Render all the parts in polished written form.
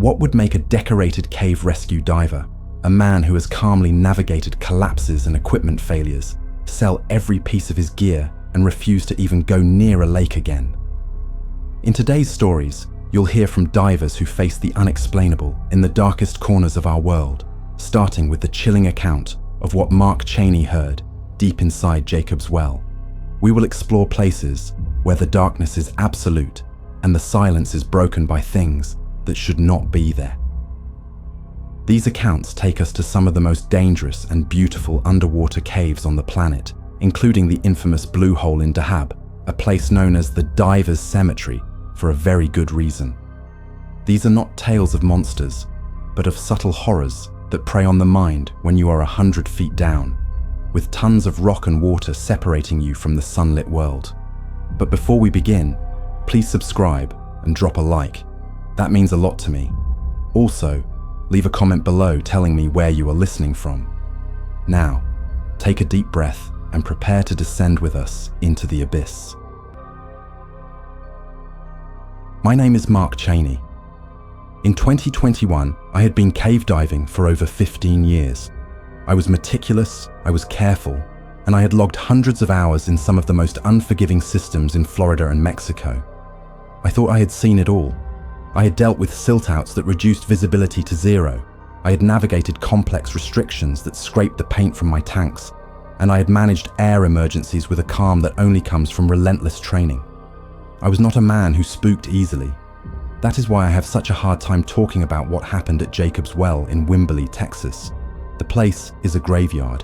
What would make a decorated cave rescue diver, a man who has calmly navigated collapses and equipment failures, sell every piece of his gear and refuse to even go near a lake again? In today's stories, you'll hear from divers who face the unexplainable in the darkest corners of our world, starting with the chilling account of what Mark Cheney heard deep inside Jacob's Well. We will explore places where the darkness is absolute and the silence is broken by things that should not be there. These accounts take us to some of the most dangerous and beautiful underwater caves on the planet, including the infamous Blue Hole in Dahab, a place known as the Divers' Cemetery for a very good reason. These are not tales of monsters, but of subtle horrors that prey on the mind when you are 100 feet down, with tons of rock and water separating you from the sunlit world. But before we begin, please subscribe and drop a like. That means a lot to me. Also, leave a comment below telling me where you are listening from. Now, take a deep breath and prepare to descend with us into the abyss. My name is Mark Cheney. In 2021, I had been cave diving for over 15 years. I was meticulous, I was careful, and I had logged hundreds of hours in some of the most unforgiving systems in Florida and Mexico. I thought I had seen it all. I had dealt with silt outs that reduced visibility to zero. I had navigated complex restrictions that scraped the paint from my tanks, and I had managed air emergencies with a calm that only comes from relentless training. I was not a man who spooked easily. That is why I have such a hard time talking about what happened at Jacob's Well in Wimberley, Texas. The place is a graveyard.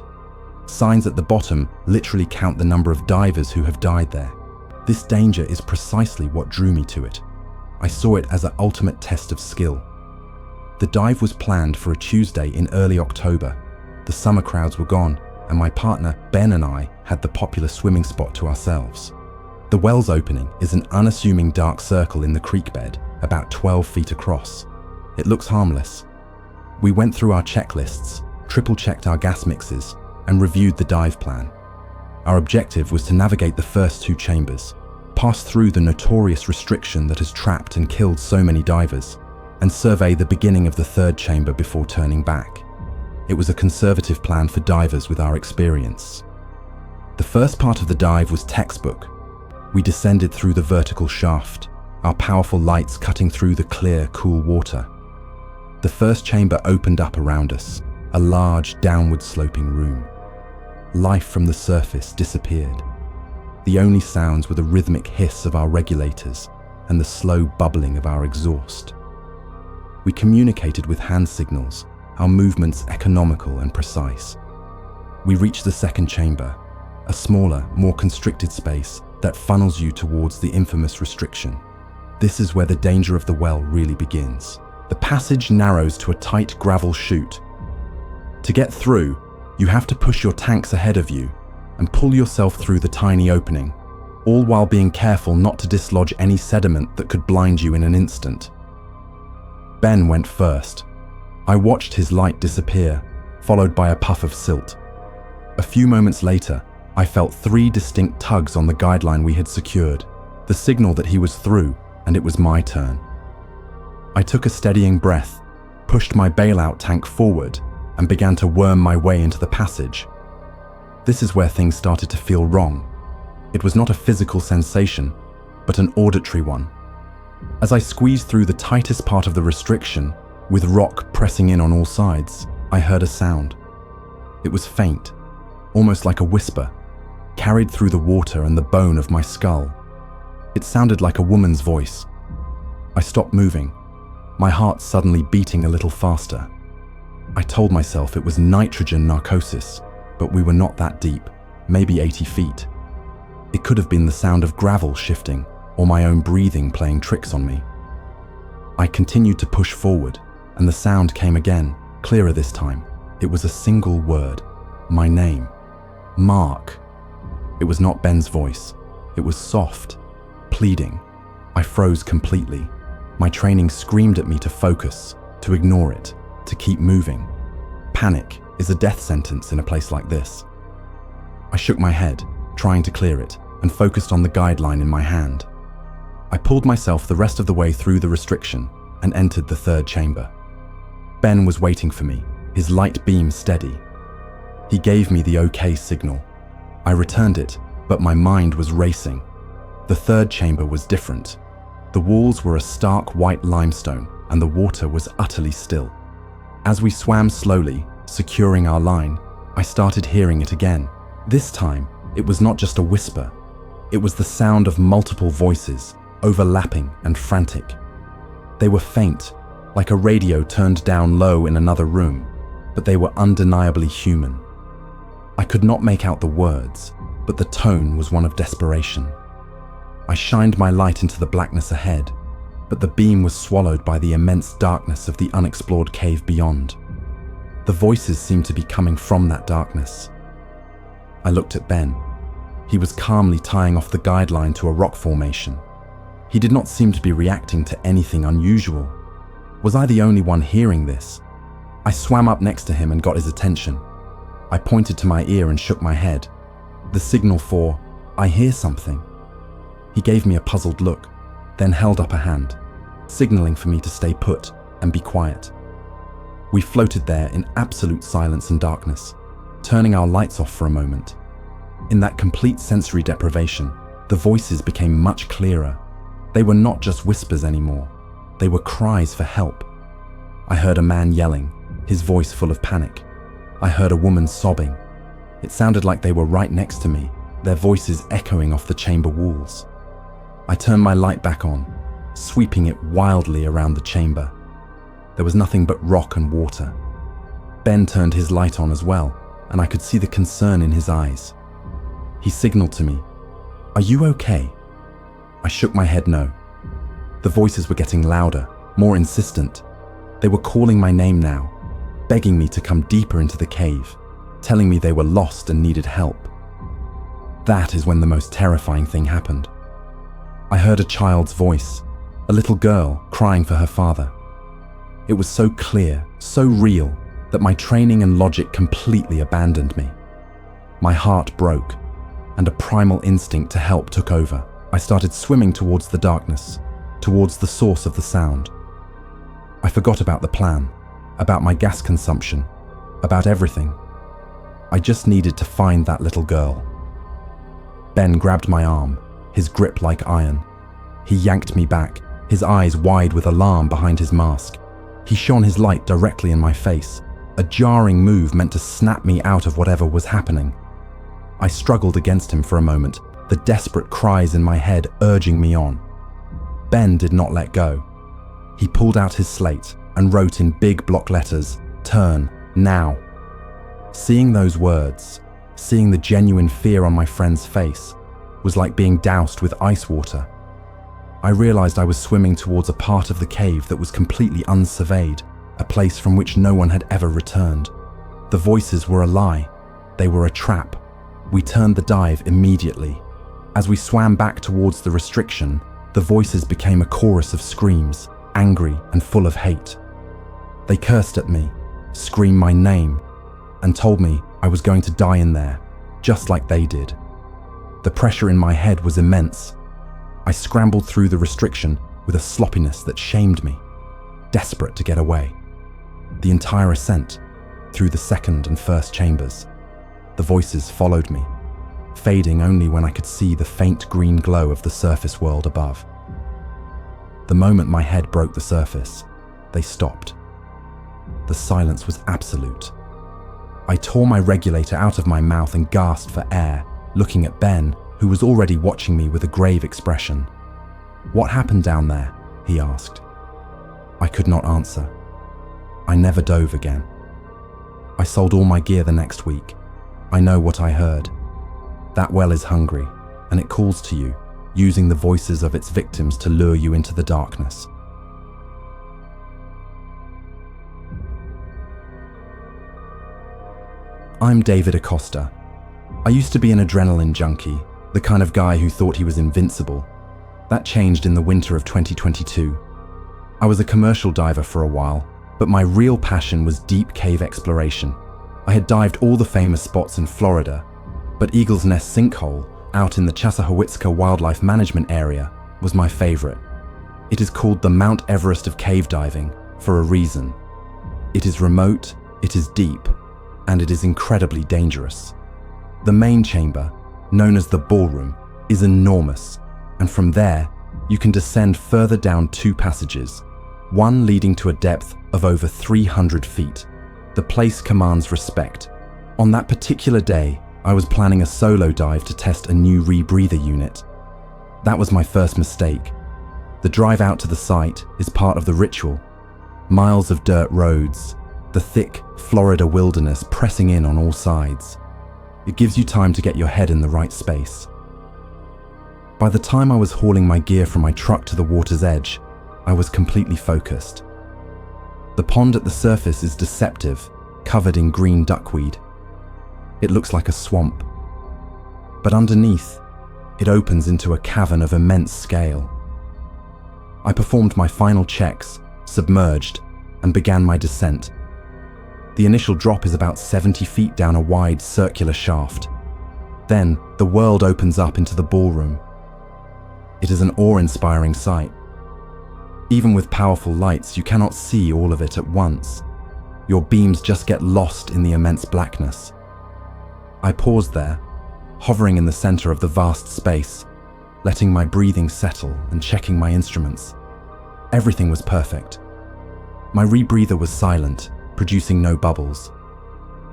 Signs at the bottom literally count the number of divers who have died there. This danger is precisely what drew me to it. I saw it as an ultimate test of skill. The dive was planned for a Tuesday in early October. The summer crowds were gone, and my partner, Ben, and I had the popular swimming spot to ourselves. The well's opening is an unassuming dark circle in the creek bed, about 12 feet across. It looks harmless. We went through our checklists, triple-checked our gas mixes, and reviewed the dive plan. Our objective was to navigate the first two chambers, pass through the notorious restriction that has trapped and killed so many divers, and survey the beginning of the third chamber before turning back. It was a conservative plan for divers with our experience. The first part of the dive was textbook. We descended through the vertical shaft, our powerful lights cutting through the clear, cool water. The first chamber opened up around us, a large, downward-sloping room. Life from the surface disappeared. The only sounds were the rhythmic hiss of our regulators and the slow bubbling of our exhaust. We communicated with hand signals, our movements economical and precise. We reached the second chamber, a smaller, more constricted space that funnels you towards the infamous restriction. This is where the danger of the well really begins. The passage narrows to a tight gravel chute. To get through, you have to push your tanks ahead of you and pull yourself through the tiny opening, all while being careful not to dislodge any sediment that could blind you in an instant. Ben went first. I watched his light disappear, followed by a puff of silt. A few moments later, I felt 3 distinct tugs on the guideline we had secured, the signal that he was through, and it was my turn. I took a steadying breath, pushed my bailout tank forward, and began to worm my way into the passage. This is where things started to feel wrong. It was not a physical sensation, but an auditory one. As I squeezed through the tightest part of the restriction, with rock pressing in on all sides, I heard a sound. It was faint, almost like a whisper, carried through the water and the bone of my skull. It sounded like a woman's voice. I stopped moving, my heart suddenly beating a little faster. I told myself it was nitrogen narcosis, but we were not that deep, maybe 80 feet. It could have been the sound of gravel shifting or my own breathing playing tricks on me. I continued to push forward, and the sound came again, clearer this time. It was a single word, my name, Mark. It was not Ben's voice. It was soft, pleading. I froze completely. My training screamed at me to focus, to ignore it, to keep moving. Panic is a death sentence in a place like this. I shook my head, trying to clear it, and focused on the guideline in my hand. I pulled myself the rest of the way through the restriction, and entered the third chamber. Ben was waiting for me, his light beam steady. He gave me the okay signal. I returned it, but my mind was racing. The third chamber was different. The walls were a stark white limestone, and the water was utterly still. As we swam slowly, securing our line, I started hearing it again. This time, it was not just a whisper. It was the sound of multiple voices, overlapping and frantic. They were faint, like a radio turned down low in another room, but they were undeniably human. I could not make out the words, but the tone was one of desperation. I shined my light into the blackness ahead, but the beam was swallowed by the immense darkness of the unexplored cave beyond. The voices seemed to be coming from that darkness. I looked at Ben. He was calmly tying off the guideline to a rock formation. He did not seem to be reacting to anything unusual. Was I the only one hearing this? I swam up next to him and got his attention. I pointed to my ear and shook my head. The signal for, "I hear something." He gave me a puzzled look, then held up a hand, signaling for me to stay put and be quiet. We floated there in absolute silence and darkness, turning our lights off for a moment. In that complete sensory deprivation, the voices became much clearer. They were not just whispers anymore. They were cries for help. I heard a man yelling, his voice full of panic. I heard a woman sobbing. It sounded like they were right next to me, their voices echoing off the chamber walls. I turned my light back on, sweeping it wildly around the chamber. There was nothing but rock and water. Ben turned his light on as well, and I could see the concern in his eyes. He signaled to me, "Are you okay?" I shook my head no. The voices were getting louder, more insistent. They were calling my name now, begging me to come deeper into the cave, telling me they were lost and needed help. That is when the most terrifying thing happened. I heard a child's voice, a little girl crying for her father. It was so clear, so real, that my training and logic completely abandoned me. My heart broke, and a primal instinct to help took over. I started swimming towards the darkness, towards the source of the sound. I forgot about the plan, about my gas consumption, about everything. I just needed to find that little girl. Ben grabbed my arm, his grip like iron. He yanked me back, his eyes wide with alarm behind his mask. He shone his light directly in my face, a jarring move meant to snap me out of whatever was happening. I struggled against him for a moment, the desperate cries in my head urging me on. Ben did not let go. He pulled out his slate and wrote in big block letters, "Turn, now." Seeing those words, seeing the genuine fear on my friend's face, was like being doused with ice water. I realized I was swimming towards a part of the cave that was completely unsurveyed, a place from which no one had ever returned. The voices were a lie. They were a trap. We turned the dive immediately. As we swam back towards the restriction, the voices became a chorus of screams, angry and full of hate. They cursed at me, screamed my name, and told me I was going to die in there, just like they did. The pressure in my head was immense. I scrambled through the restriction with a sloppiness that shamed me, desperate to get away. The entire ascent, through the second and first chambers, the voices followed me, fading only when I could see the faint green glow of the surface world above. The moment my head broke the surface, they stopped. The silence was absolute. I tore my regulator out of my mouth and gasped for air, looking at Ben, who was already watching me with a grave expression. "What happened down there?" he asked. I could not answer. I never dove again. I sold all my gear the next week. I know what I heard. That well is hungry, and it calls to you, using the voices of its victims to lure you into the darkness. I'm David Acosta. I used to be an adrenaline junkie, the kind of guy who thought he was invincible. That changed in the winter of 2022. I was a commercial diver for a while, but my real passion was deep cave exploration. I had dived all the famous spots in Florida, but Eagle's Nest Sinkhole, out in the Chassahowitzka Wildlife Management Area, was my favorite. It is called the Mount Everest of cave diving for a reason. It is remote, it is deep, and it is incredibly dangerous. The main chamber, known as the ballroom, is enormous, and from there, you can descend further down 2 passages, one leading to a depth of over 300 feet. The place commands respect. On that particular day, I was planning a solo dive to test a new rebreather unit. That was my first mistake. The drive out to the site is part of the ritual. Miles of dirt roads, the thick Florida wilderness pressing in on all sides. It gives you time to get your head in the right space. By the time I was hauling my gear from my truck to the water's edge, I was completely focused. The pond at the surface is deceptive, covered in green duckweed. It looks like a swamp. But underneath, it opens into a cavern of immense scale. I performed my final checks, submerged, and began my descent. The initial drop is about 70 feet down a wide circular shaft. Then, the world opens up into the ballroom. It is an awe-inspiring sight. Even with powerful lights, you cannot see all of it at once. Your beams just get lost in the immense blackness. I paused there, hovering in the center of the vast space, letting my breathing settle and checking my instruments. Everything was perfect. My rebreather was silent, producing no bubbles.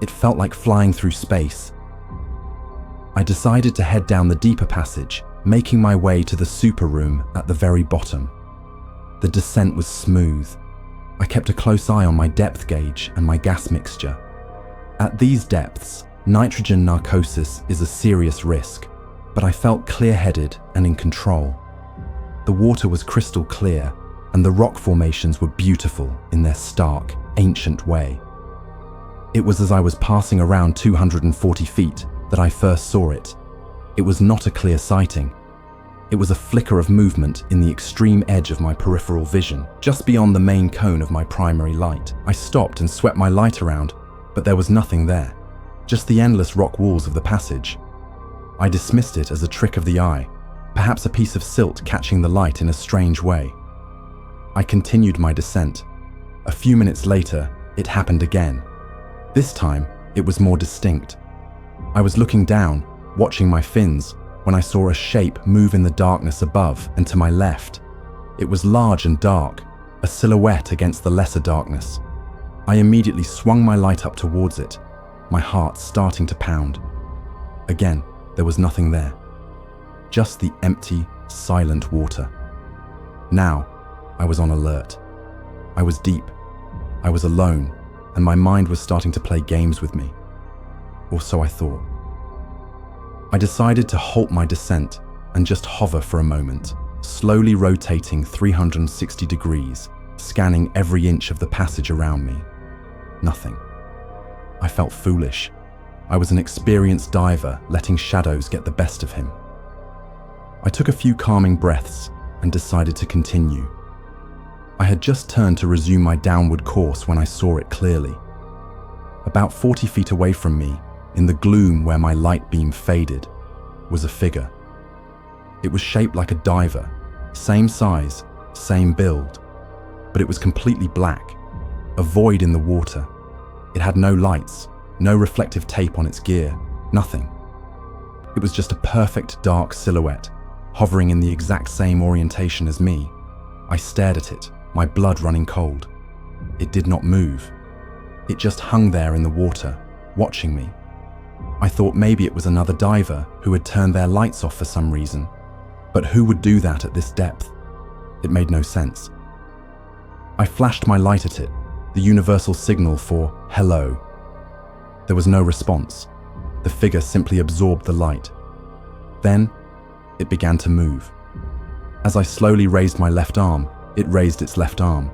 It felt like flying through space. I decided to head down the deeper passage, making my way to the super room at the very bottom. The descent was smooth. I kept a close eye on my depth gauge and my gas mixture. At these depths, nitrogen narcosis is a serious risk, but I felt clear-headed and in control. The water was crystal clear, and the rock formations were beautiful in their stark, ancient way. It was as I was passing around 240 feet that I first saw it. It was not a clear sighting. It was a flicker of movement in the extreme edge of my peripheral vision, just beyond the main cone of my primary light. I stopped and swept my light around, but there was nothing there, just the endless rock walls of the passage. I dismissed it as a trick of the eye, perhaps a piece of silt catching the light in a strange way. I continued my descent. A few minutes later, it happened again. This time, it was more distinct. I was looking down, watching my fins, when I saw a shape move in the darkness above and to my left. It was large and dark, a silhouette against the lesser darkness. I immediately swung my light up towards it, my heart starting to pound. Again, there was nothing there. Just the empty, silent water. Now, I was on alert. I was deep. I was alone, and my mind was starting to play games with me. Or so I thought. I decided to halt my descent and just hover for a moment, slowly rotating 360 degrees, scanning every inch of the passage around me. Nothing. I felt foolish. I was an experienced diver, letting shadows get the best of him. I took a few calming breaths and decided to continue. I had just turned to resume my downward course when I saw it clearly. About 40 feet away from me, in the gloom where my light beam faded, was a figure. It was shaped like a diver, same size, same build, but it was completely black, a void in the water. It had no lights, no reflective tape on its gear, nothing. It was just a perfect dark silhouette, hovering in the exact same orientation as me. I stared at it, my blood running cold. It did not move. It just hung there in the water, watching me. I thought maybe it was another diver who had turned their lights off for some reason. But who would do that at this depth? It made no sense. I flashed my light at it, the universal signal for hello. There was no response. The figure simply absorbed the light. Then, it began to move. As I slowly raised my left arm, it raised its left arm.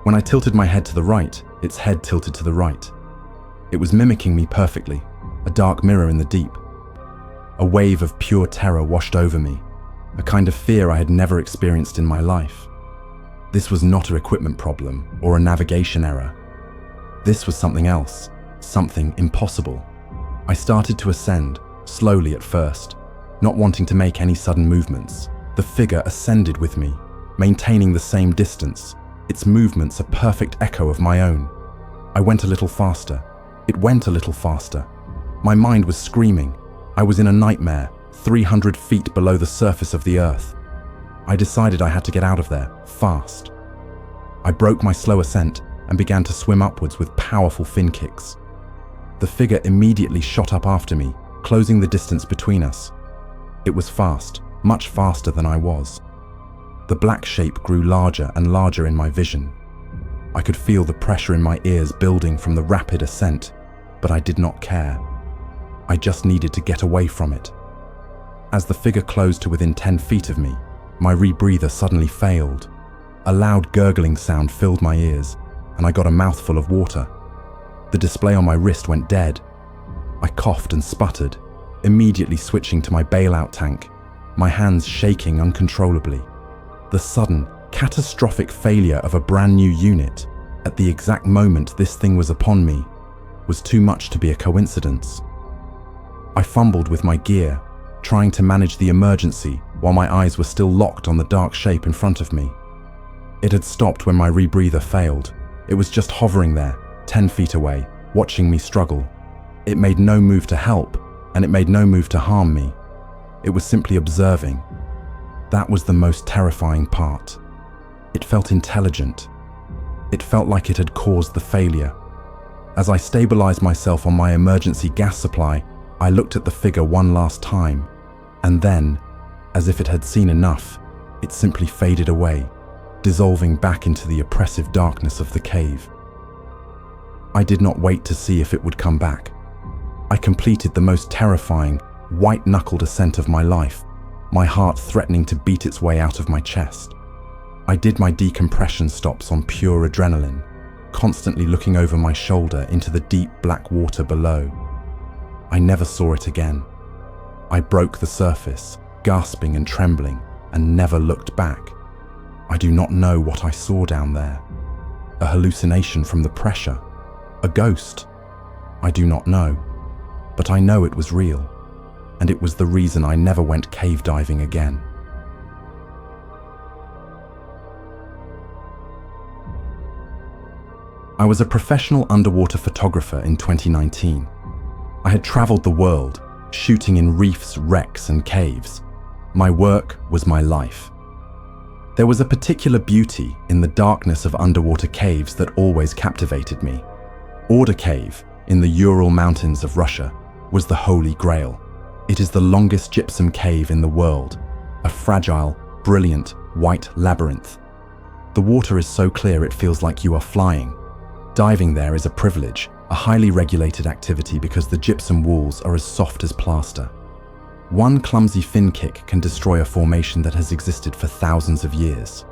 When I tilted my head to the right, its head tilted to the right. It was mimicking me perfectly, a dark mirror in the deep. A wave of pure terror washed over me, a kind of fear I had never experienced in my life. This was not an equipment problem or a navigation error. This was something else, something impossible. I started to ascend, slowly at first, not wanting to make any sudden movements. The figure ascended with me, maintaining the same distance, its movements a perfect echo of my own. I went a little faster. It went a little faster. My mind was screaming. I was in a nightmare, 300 feet below the surface of the earth. I decided I had to get out of there, fast. I broke my slow ascent and began to swim upwards with powerful fin kicks. The figure immediately shot up after me, closing the distance between us. It was fast, much faster than I was. The black shape grew larger and larger in my vision. I could feel the pressure in my ears building from the rapid ascent, but I did not care. I just needed to get away from it. As the figure closed to within 10 feet of me, my rebreather suddenly failed. A loud gurgling sound filled my ears, and I got a mouthful of water. The display on my wrist went dead. I coughed and sputtered, immediately switching to my bailout tank, my hands shaking uncontrollably. The sudden, catastrophic failure of a brand new unit, at the exact moment this thing was upon me, was too much to be a coincidence. I fumbled with my gear, trying to manage the emergency while my eyes were still locked on the dark shape in front of me. It had stopped when my rebreather failed. It was just hovering there, 10 feet away, watching me struggle. It made no move to help, and it made no move to harm me. It was simply observing. That was the most terrifying part. It felt intelligent. It felt like it had caused the failure. As I stabilized myself on my emergency gas supply, I looked at the figure one last time, and then, as if it had seen enough, it simply faded away, dissolving back into the oppressive darkness of the cave. I did not wait to see if it would come back. I completed the most terrifying, white-knuckled ascent of my life, my heart threatening to beat its way out of my chest. I did my decompression stops on pure adrenaline, constantly looking over my shoulder into the deep black water below. I never saw it again. I broke the surface, gasping and trembling, and never looked back. I do not know what I saw down there. A hallucination from the pressure? A ghost? I do not know. But I know it was real, and it was the reason I never went cave diving again. I was a professional underwater photographer in 2019. I had traveled the world, shooting in reefs, wrecks, and caves. My work was my life. There was a particular beauty in the darkness of underwater caves that always captivated me. Order Cave, in the Ural Mountains of Russia, was the Holy Grail. It is the longest gypsum cave in the world, a fragile, brilliant, white labyrinth. The water is so clear it feels like you are flying. Diving there is a privilege, a highly regulated activity because the gypsum walls are as soft as plaster. One clumsy fin kick can destroy a formation that has existed for thousands of years.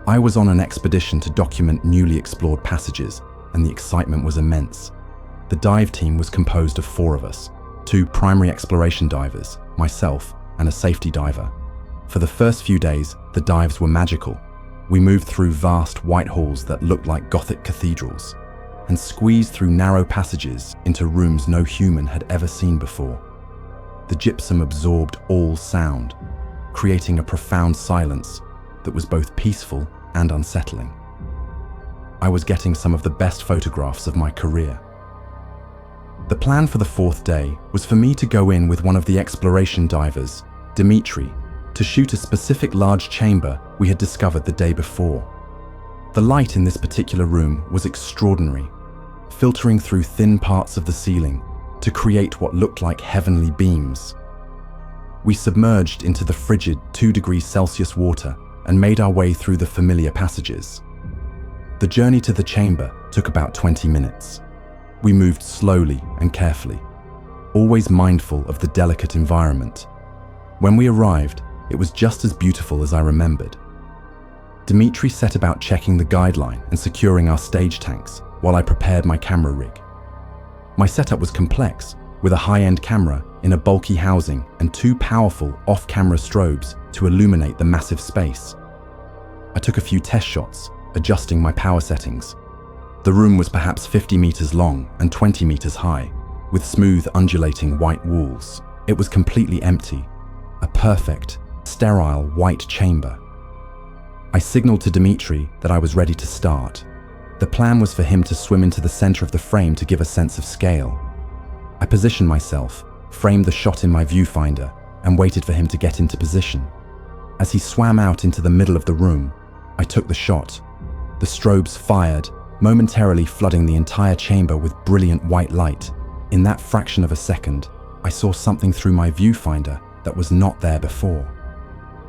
I was on an expedition to document newly explored passages, and the excitement was immense. The dive team was composed of 4 of us, 2 primary exploration divers, myself, and a safety diver. For the first few days, the dives were magical. We moved through vast white halls that looked like Gothic cathedrals, and squeezed through narrow passages into rooms no human had ever seen before. The gypsum absorbed all sound, creating a profound silence that was both peaceful and unsettling. I was getting some of the best photographs of my career. The plan for the 4th day was for me to go in with one of the exploration divers, Dmitry, to shoot a specific large chamber we had discovered the day before. The light in this particular room was extraordinary, filtering through thin parts of the ceiling to create what looked like heavenly beams. We submerged into the frigid 2 degrees Celsius water and made our way through the familiar passages. The journey to the chamber took about 20 minutes. We moved slowly and carefully, always mindful of the delicate environment. When we arrived, it was just as beautiful as I remembered. Dmitry set about checking the guideline and securing our stage tanks while I prepared my camera rig. My setup was complex, with a high-end camera in a bulky housing and 2 powerful off-camera strobes to illuminate the massive space. I took a few test shots, adjusting my power settings. The room was perhaps 50 meters long and 20 meters high, with smooth, undulating white walls. It was completely empty, a perfect, sterile white chamber. I signaled to Dimitri that I was ready to start. The plan was for him to swim into the center of the frame to give a sense of scale. I positioned myself, framed the shot in my viewfinder, and waited for him to get into position. As he swam out into the middle of the room, I took the shot. The strobes fired, momentarily flooding the entire chamber with brilliant white light. In that fraction of a second, I saw something through my viewfinder that was not there before.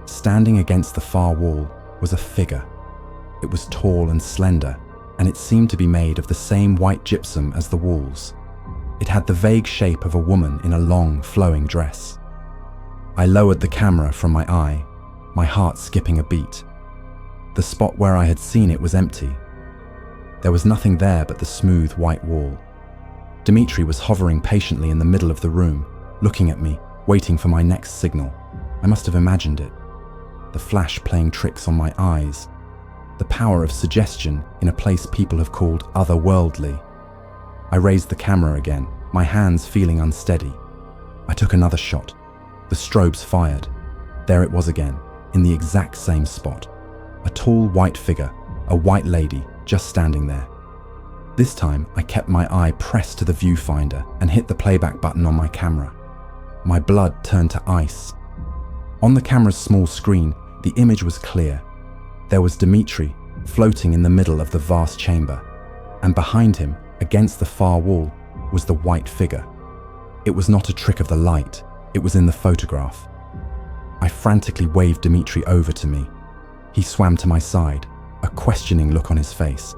Standing against the far wall was a figure. It was tall and slender, and it seemed to be made of the same white gypsum as the walls. It had the vague shape of a woman in a long, flowing dress. I lowered the camera from my eye, my heart skipping a beat. The spot where I had seen it was empty. There was nothing there but the smooth white wall. Dimitri was hovering patiently in the middle of the room, looking at me, waiting for my next signal. I must have imagined it. The flash playing tricks on my eyes. The power of suggestion in a place people have called otherworldly. I raised the camera again, my hands feeling unsteady. I took another shot. The strobes fired. There it was again, in the exact same spot. A tall white figure, a white lady, just standing there. This time, I kept my eye pressed to the viewfinder and hit the playback button on my camera. My blood turned to ice. On the camera's small screen, the image was clear. There was Dimitri, floating in the middle of the vast chamber, and behind him, against the far wall, was the white figure. It was not a trick of the light, it was in the photograph. I frantically waved Dimitri over to me. He swam to my side, a questioning look on his face.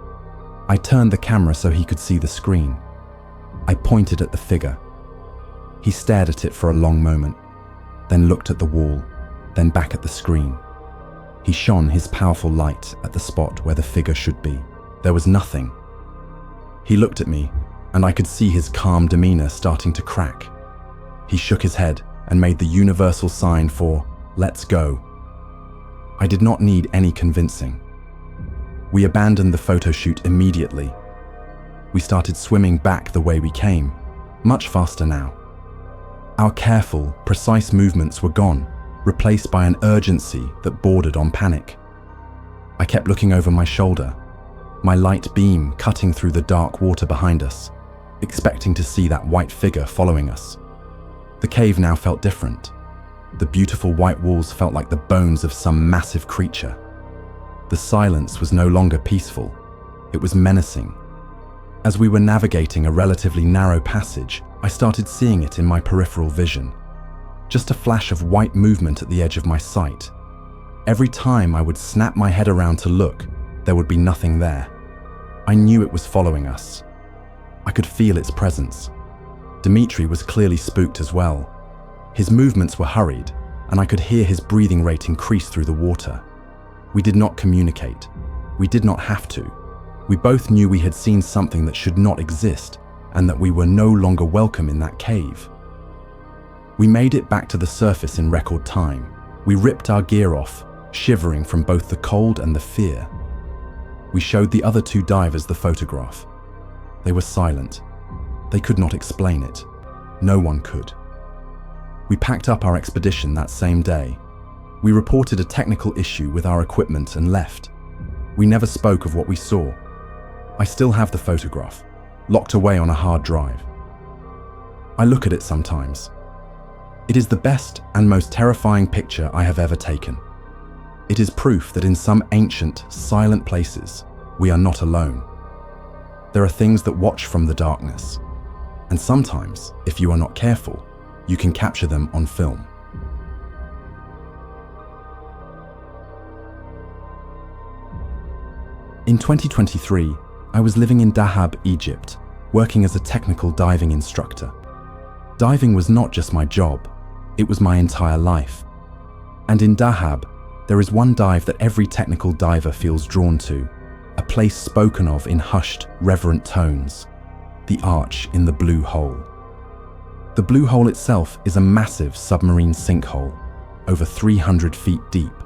I turned the camera so he could see the screen. I pointed at the figure. He stared at it for a long moment, then looked at the wall, then back at the screen. He shone his powerful light at the spot where the figure should be. There was nothing. He looked at me, and I could see his calm demeanor starting to crack. He shook his head and made the universal sign for, "Let's go." I did not need any convincing. We abandoned the photo shoot immediately. We started swimming back the way we came, much faster now. Our careful, precise movements were gone, replaced by an urgency that bordered on panic. I kept looking over my shoulder, my light beam cutting through the dark water behind us, expecting to see that white figure following us. The cave now felt different. The beautiful white walls felt like the bones of some massive creature. The silence was no longer peaceful, it was menacing. As we were navigating a relatively narrow passage, I started seeing it in my peripheral vision. Just a flash of white movement at the edge of my sight. Every time I would snap my head around to look, there would be nothing there. I knew it was following us. I could feel its presence. Dimitri was clearly spooked as well. His movements were hurried, and I could hear his breathing rate increase through the water. We did not communicate. We did not have to. We both knew we had seen something that should not exist, and that we were no longer welcome in that cave. We made it back to the surface in record time. We ripped our gear off, shivering from both the cold and the fear. We showed the other two divers the photograph. They were silent. They could not explain it. No one could. We packed up our expedition that same day. We reported a technical issue with our equipment and left. We never spoke of what we saw. I still have the photograph, locked away on a hard drive. I look at it sometimes. It is the best and most terrifying picture I have ever taken. It is proof that in some ancient, silent places, we are not alone. There are things that watch from the darkness, and sometimes, if you are not careful, you can capture them on film. In 2023, I was living in Dahab, Egypt, working as a technical diving instructor. Diving was not just my job, it was my entire life. And in Dahab, there is one dive that every technical diver feels drawn to, a place spoken of in hushed, reverent tones, the arch in the blue hole. The blue hole itself is a massive submarine sinkhole, over 300 feet deep.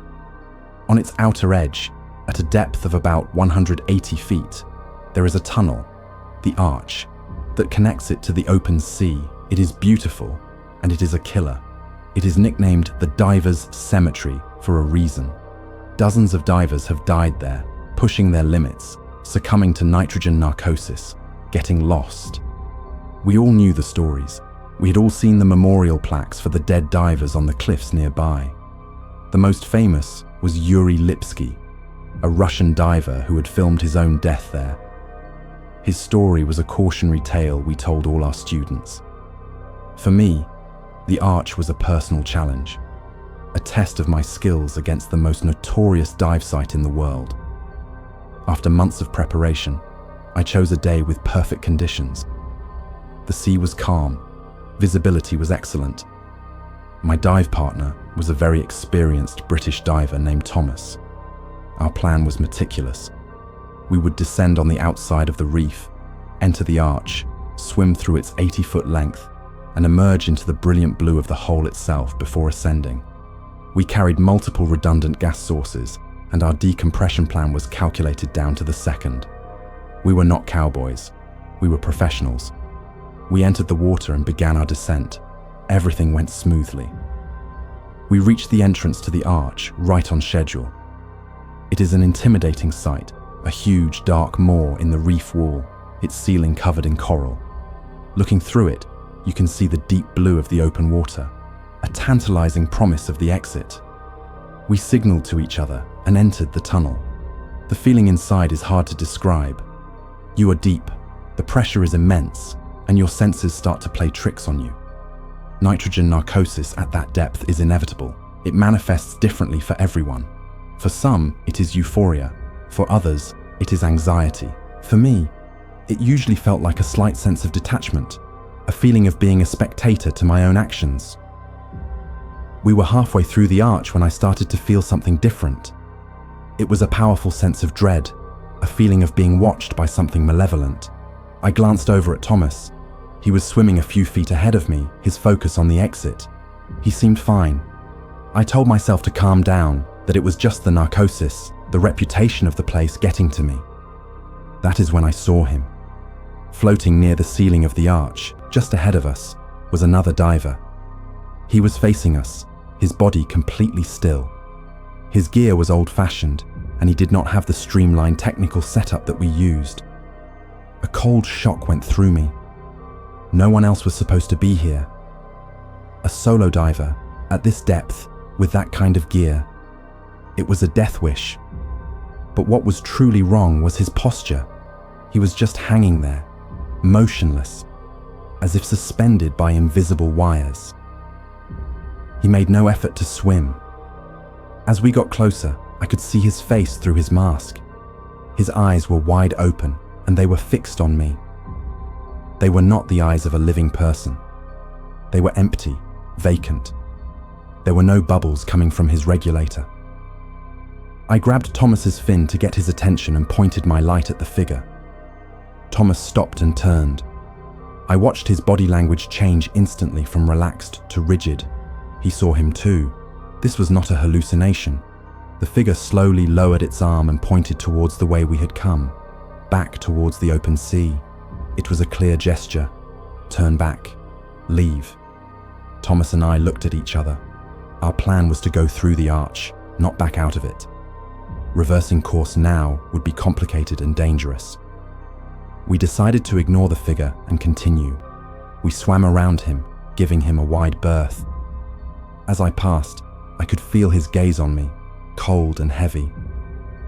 On its outer edge, at a depth of about 180 feet, there is a tunnel, the arch, that connects it to the open sea. It is beautiful, and it is a killer. It is nicknamed the Diver's Cemetery for a reason. Dozens of divers have died there, pushing their limits, succumbing to nitrogen narcosis, getting lost. We all knew the stories. We had all seen the memorial plaques for the dead divers on the cliffs nearby. The most famous was Yuri Lipsky, a Russian diver who had filmed his own death there. His story was a cautionary tale we told all our students. For me, the arch was a personal challenge, a test of my skills against the most notorious dive site in the world. After months of preparation, I chose a day with perfect conditions. The sea was calm, visibility was excellent. My dive partner was a very experienced British diver named Thomas. Our plan was meticulous. We would descend on the outside of the reef, enter the arch, swim through its 80-foot length, and emerge into the brilliant blue of the hole itself before ascending. We carried multiple redundant gas sources, and our decompression plan was calculated down to the second. We were not cowboys. We were professionals. We entered the water and began our descent. Everything went smoothly. We reached the entrance to the arch right on schedule. It is an intimidating sight, a huge dark maw in the reef wall, its ceiling covered in coral. Looking through it, you can see the deep blue of the open water, a tantalizing promise of the exit. We signaled to each other and entered the tunnel. The feeling inside is hard to describe. You are deep, the pressure is immense, and your senses start to play tricks on you. Nitrogen narcosis at that depth is inevitable. It manifests differently for everyone. For some, it is euphoria. For others, it is anxiety. For me, it usually felt like a slight sense of detachment, a feeling of being a spectator to my own actions. We were halfway through the arch when I started to feel something different. It was a powerful sense of dread, a feeling of being watched by something malevolent. I glanced over at Thomas. He was swimming a few feet ahead of me, his focus on the exit. He seemed fine. I told myself to calm down, that it was just the narcosis, the reputation of the place getting to me. That is when I saw him. Floating near the ceiling of the arch, just ahead of us, was another diver. He was facing us, his body completely still. His gear was old-fashioned, and he did not have the streamlined technical setup that we used. A cold shock went through me. No one else was supposed to be here. A solo diver, at this depth, with that kind of gear. It was a death wish. But what was truly wrong was his posture. He was just hanging there, motionless, as if suspended by invisible wires. He made no effort to swim. As we got closer, I could see his face through his mask. His eyes were wide open, and they were fixed on me. They were not the eyes of a living person. They were empty, vacant. There were no bubbles coming from his regulator. I grabbed Thomas's fin to get his attention and pointed my light at the figure. Thomas stopped and turned. I watched his body language change instantly from relaxed to rigid. He saw him too. This was not a hallucination. The figure slowly lowered its arm and pointed towards the way we had come, back towards the open sea. It was a clear gesture. Turn back. Leave. Thomas and I looked at each other. Our plan was to go through the arch, not back out of it. Reversing course now would be complicated and dangerous. We decided to ignore the figure and continue. We swam around him, giving him a wide berth. As I passed, I could feel his gaze on me, cold and heavy.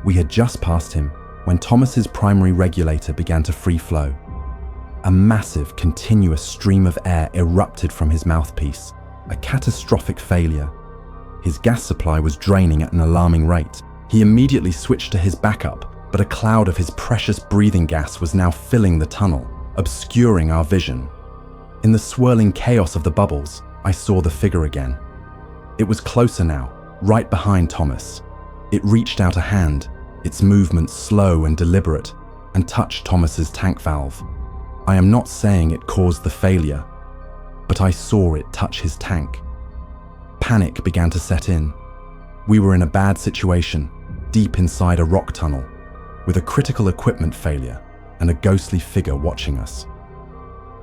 We had just passed him when Thomas's primary regulator began to free flow. A massive, continuous stream of air erupted from his mouthpiece, a catastrophic failure. His gas supply was draining at an alarming rate. He immediately switched to his backup, but a cloud of his precious breathing gas was now filling the tunnel, obscuring our vision. In the swirling chaos of the bubbles, I saw the figure again. It was closer now, right behind Thomas. It reached out a hand, its movement slow and deliberate, and touched Thomas's tank valve. I am not saying it caused the failure, but I saw it touch his tank. Panic began to set in. We were in a bad situation, deep inside a rock tunnel, with a critical equipment failure and a ghostly figure watching us.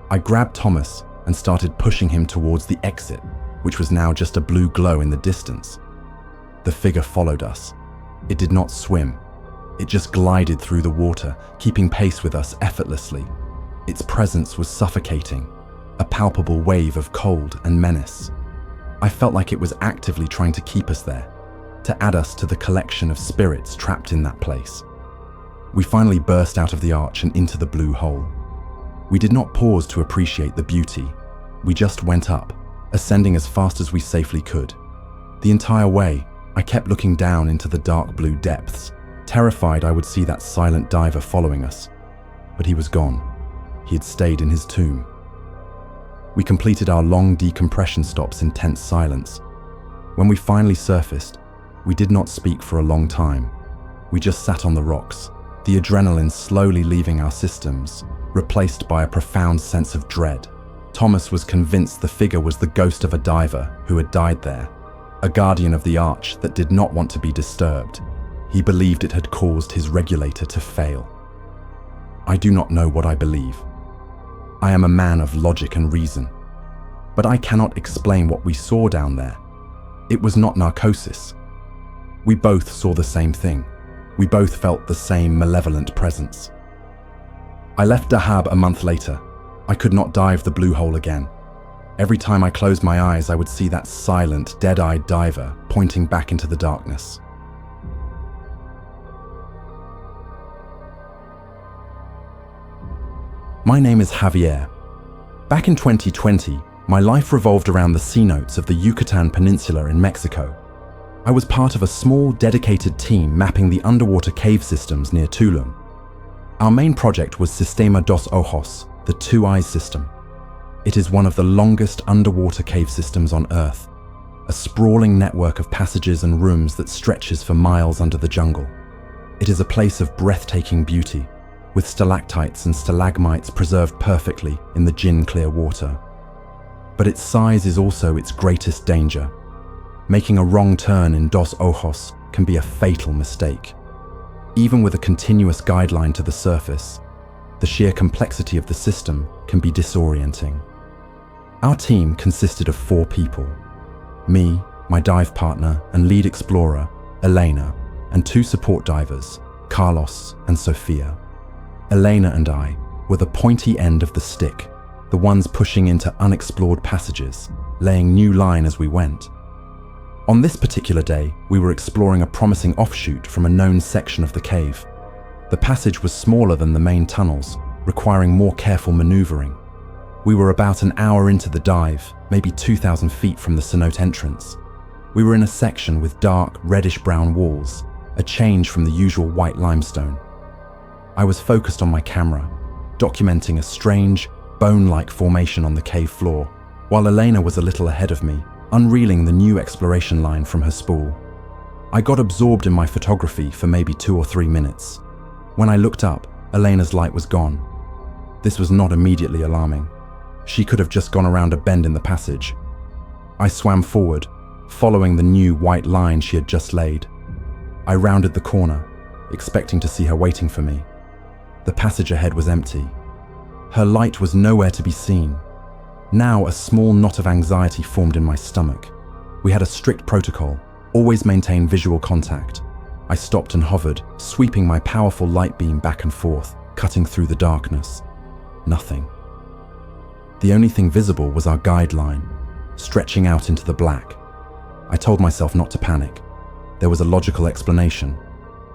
I grabbed Thomas and started pushing him towards the exit, which was now just a blue glow in the distance. The figure followed us. It did not swim. It just glided through the water, keeping pace with us effortlessly. Its presence was suffocating, a palpable wave of cold and menace. I felt like it was actively trying to keep us there, to add us to the collection of spirits trapped in that place. We finally burst out of the arch and into the blue hole. We did not pause to appreciate the beauty. We just went up, ascending as fast as we safely could. The entire way, I kept looking down into the dark blue depths, terrified I would see that silent diver following us. But he was gone. He had stayed in his tomb. We completed our long decompression stops in tense silence. When we finally surfaced, we did not speak for a long time. We just sat on the rocks, the adrenaline slowly leaving our systems, replaced by a profound sense of dread. Thomas was convinced the figure was the ghost of a diver who had died there, a guardian of the arch that did not want to be disturbed. He believed it had caused his regulator to fail. I do not know what I believe. I am a man of logic and reason, but I cannot explain what we saw down there. It was not narcosis. We both saw the same thing. We both felt the same malevolent presence. I left Dahab a month later. I could not dive the blue hole again. Every time I closed my eyes, I would see that silent, dead-eyed diver pointing back into the darkness. My name is Javier. Back in 2020, my life revolved around the cenotes of the Yucatan Peninsula in Mexico. I was part of a small, dedicated team mapping the underwater cave systems near Tulum. Our main project was Sistema dos Ojos, the Two Eyes system. It is one of the longest underwater cave systems on Earth, a sprawling network of passages and rooms that stretches for miles under the jungle. It is a place of breathtaking beauty, with stalactites and stalagmites preserved perfectly in the gin-clear water. But its size is also its greatest danger. Making a wrong turn in Dos Ojos can be a fatal mistake. Even with a continuous guideline to the surface, the sheer complexity of the system can be disorienting. Our team consisted of 4 people: me, my dive partner and lead explorer, Elena, and 2 support divers, Carlos and Sofia. Elena and I were the pointy end of the stick, the ones pushing into unexplored passages, laying new line as we went. On this particular day, we were exploring a promising offshoot from a known section of the cave. The passage was smaller than the main tunnels, requiring more careful maneuvering. We were about an hour into the dive, maybe 2,000 feet from the cenote entrance. We were in a section with dark, reddish-brown walls, a change from the usual white limestone. I was focused on my camera, documenting a strange, bone-like formation on the cave floor, while Elena was a little ahead of me, unreeling the new exploration line from her spool. I got absorbed in my photography for maybe 2 or 3 minutes. When I looked up, Elena's light was gone. This was not immediately alarming. She could have just gone around a bend in the passage. I swam forward, following the new white line she had just laid. I rounded the corner, expecting to see her waiting for me. The passage ahead was empty. Her light was nowhere to be seen. Now a small knot of anxiety formed in my stomach. We had a strict protocol: always maintain visual contact. I stopped and hovered, sweeping my powerful light beam back and forth, cutting through the darkness. Nothing. The only thing visible was our guideline, stretching out into the black. I told myself not to panic. There was a logical explanation.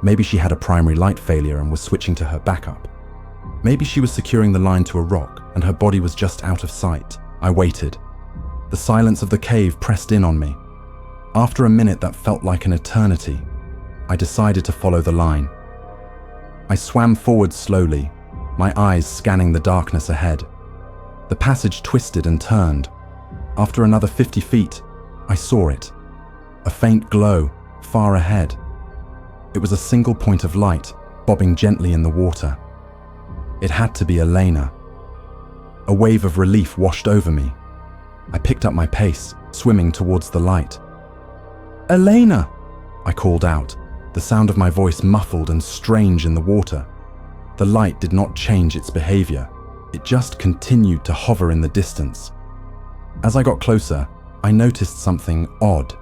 Maybe she had a primary light failure and was switching to her backup. Maybe she was securing the line to a rock and her body was just out of sight. I waited. The silence of the cave pressed in on me. After a minute that felt like an eternity, I decided to follow the line. I swam forward slowly, my eyes scanning the darkness ahead. The passage twisted and turned. After another 50 feet, I saw it. A faint glow, far ahead. It was a single point of light, bobbing gently in the water. It had to be Elena. A wave of relief washed over me. I picked up my pace, swimming towards the light. "Elena!" I called out, the sound of my voice muffled and strange in the water. The light did not change its behavior. It just continued to hover in the distance. As I got closer, I noticed something odd.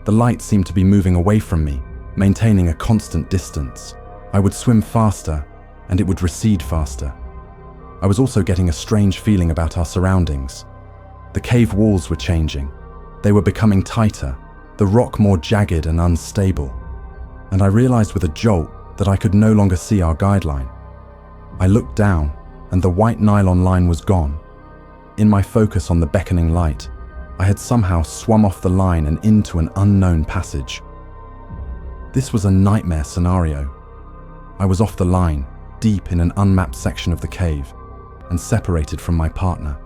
The light seemed to be moving away from me, maintaining a constant distance. I would swim faster, and it would recede faster. I was also getting a strange feeling about our surroundings. The cave walls were changing. They were becoming tighter, the rock more jagged and unstable. And I realized with a jolt that I could no longer see our guideline. I looked down, and the white nylon line was gone. In my focus on the beckoning light, I had somehow swum off the line and into an unknown passage. This was a nightmare scenario. I was off the line, deep in an unmapped section of the cave, and separated from my partner.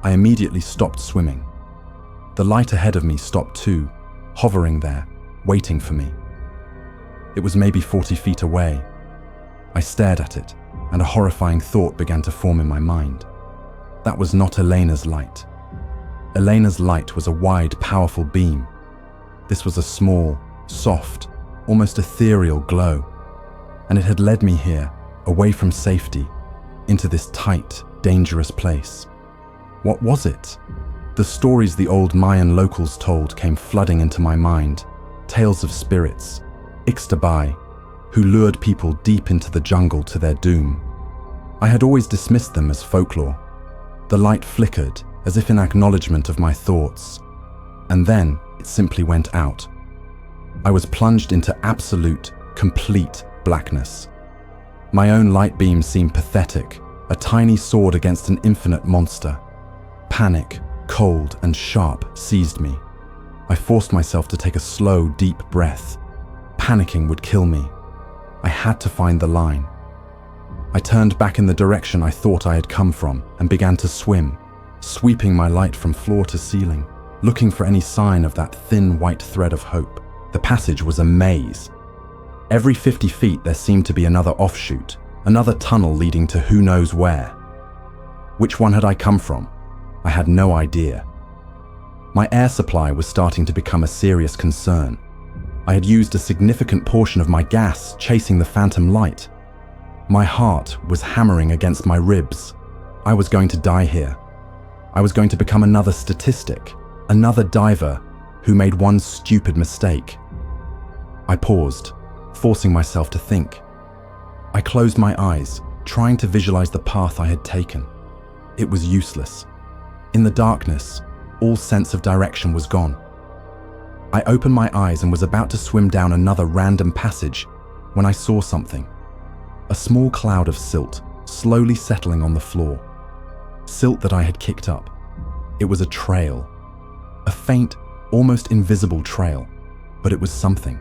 I immediately stopped swimming. The light ahead of me stopped too, hovering there, waiting for me. It was maybe 40 feet away. I stared at it, and a horrifying thought began to form in my mind. That was not Elena's light. Elena's light was a wide, powerful beam. This was a small, soft, almost ethereal glow, and it had led me here, away from safety, into this tight, dangerous place. What was it? The stories the old Mayan locals told came flooding into my mind, tales of spirits, Ixtabai, who lured people deep into the jungle to their doom. I had always dismissed them as folklore. The light flickered, as if in acknowledgement of my thoughts, and then it simply went out. I was plunged into absolute, complete blackness. My own light beam seemed pathetic, a tiny sword against an infinite monster. Panic, cold and sharp, seized me. I forced myself to take a slow, deep breath. Panicking would kill me. I had to find the line. I turned back in the direction I thought I had come from and began to swim, sweeping my light from floor to ceiling, looking for any sign of that thin white thread of hope. The passage was a maze. Every 50 feet there seemed to be another offshoot, another tunnel leading to who knows where. Which one had I come from? I had no idea. My air supply was starting to become a serious concern. I had used a significant portion of my gas chasing the phantom light. My heart was hammering against my ribs. I was going to die here. I was going to become another statistic, another diver who made one stupid mistake. I paused, forcing myself to think. I closed my eyes, trying to visualize the path I had taken. It was useless. In the darkness, all sense of direction was gone. I opened my eyes and was about to swim down another random passage when I saw something. A small cloud of silt slowly settling on the floor. Silt that I had kicked up. It was a trail. A faint, almost invisible trail, but it was something.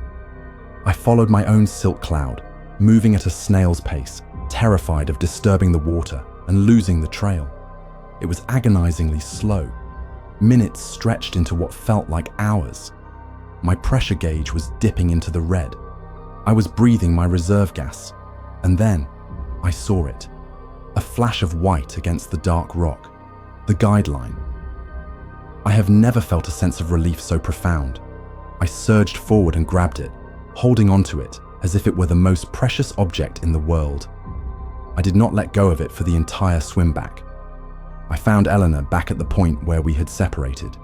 I followed my own silt cloud, moving at a snail's pace, terrified of disturbing the water and losing the trail. It was agonizingly slow. Minutes stretched into what felt like hours. My pressure gauge was dipping into the red. I was breathing my reserve gas. And then, I saw it. A flash of white against the dark rock. The guideline. I have never felt a sense of relief so profound. I surged forward and grabbed it, holding onto it as if it were the most precious object in the world. I did not let go of it for the entire swim back. I found Eleanor back at the point where we had separated.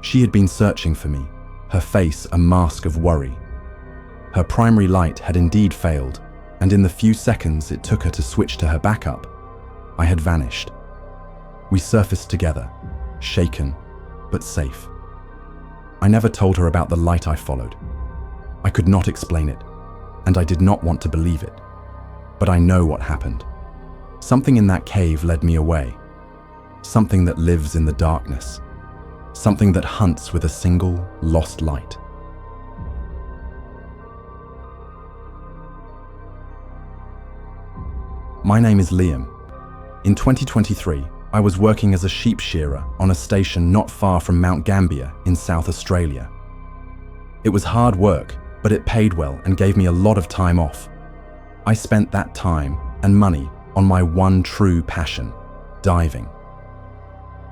She had been searching for me, her face a mask of worry. Her primary light had indeed failed, and in the few seconds it took her to switch to her backup, I had vanished. We surfaced together, shaken, but safe. I never told her about the light I followed. I could not explain it, and I did not want to believe it. But I know what happened. Something in that cave led me away. Something that lives in the darkness. Something that hunts with a single, lost light. My name is Liam. In 2023, I was working as a sheep shearer on a station not far from Mount Gambier in South Australia. It was hard work, but it paid well and gave me a lot of time off. I spent that time and money on my one true passion, diving.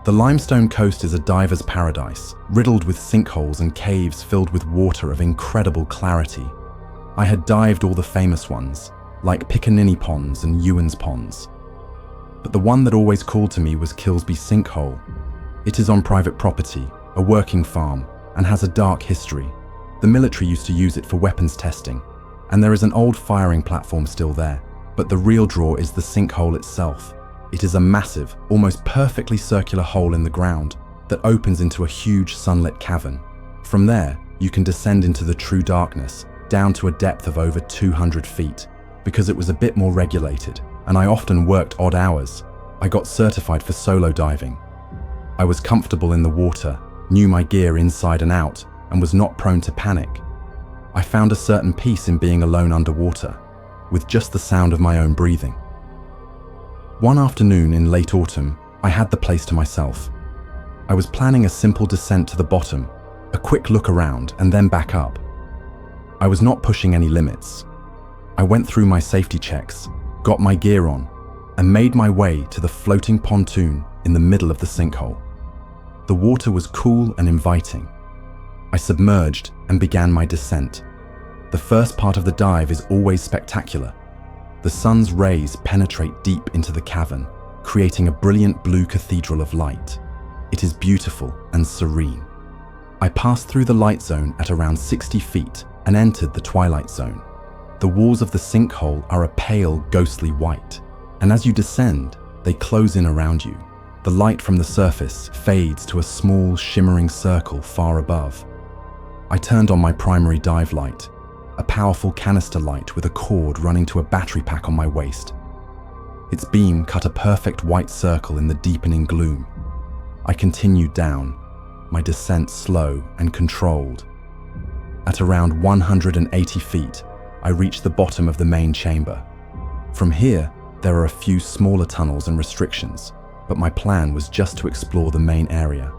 The limestone coast is a diver's paradise, riddled with sinkholes and caves filled with water of incredible clarity. I had dived all the famous ones, like Picaninny Ponds and Ewan's Ponds. But the one that always called to me was Kilsby Sinkhole. It is on private property, a working farm, and has a dark history. The military used to use it for weapons testing, and there is an old firing platform still there. But the real draw is the sinkhole itself. It is a massive, almost perfectly circular hole in the ground that opens into a huge sunlit cavern. From there, you can descend into the true darkness, down to a depth of over 200 feet. Because it was a bit more regulated, and I often worked odd hours, I got certified for solo diving. I was comfortable in the water, knew my gear inside and out, and was not prone to panic. I found a certain peace in being alone underwater, with just the sound of my own breathing. One afternoon in late autumn, I had the place to myself. I was planning a simple descent to the bottom, a quick look around, and then back up. I was not pushing any limits. I went through my safety checks, got my gear on, and made my way to the floating pontoon in the middle of the sinkhole. The water was cool and inviting. I submerged and began my descent. The first part of the dive is always spectacular. The sun's rays penetrate deep into the cavern, creating a brilliant blue cathedral of light. It is beautiful and serene. I passed through the light zone at around 60 feet and entered the twilight zone. The walls of the sinkhole are a pale, ghostly white, and as you descend, they close in around you. The light from the surface fades to a small, shimmering circle far above. I turned on my primary dive light, a powerful canister light with a cord running to a battery pack on my waist. Its beam cut a perfect white circle in the deepening gloom. I continued down, my descent slow and controlled. At around 180 feet, I reached the bottom of the main chamber. From here, there are a few smaller tunnels and restrictions, but my plan was just to explore the main area.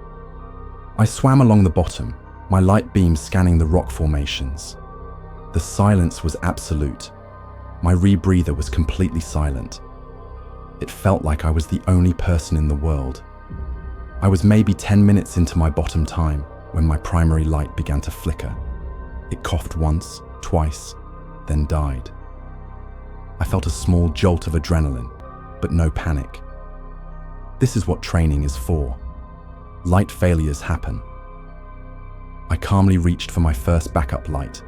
I swam along the bottom, my light beam scanning the rock formations. The silence was absolute. My rebreather was completely silent. It felt like I was the only person in the world. I was maybe 10 minutes into my bottom time when my primary light began to flicker. It coughed once, twice, then died. I felt a small jolt of adrenaline, but no panic. This is what training is for. Light failures happen. I calmly reached for my first backup light,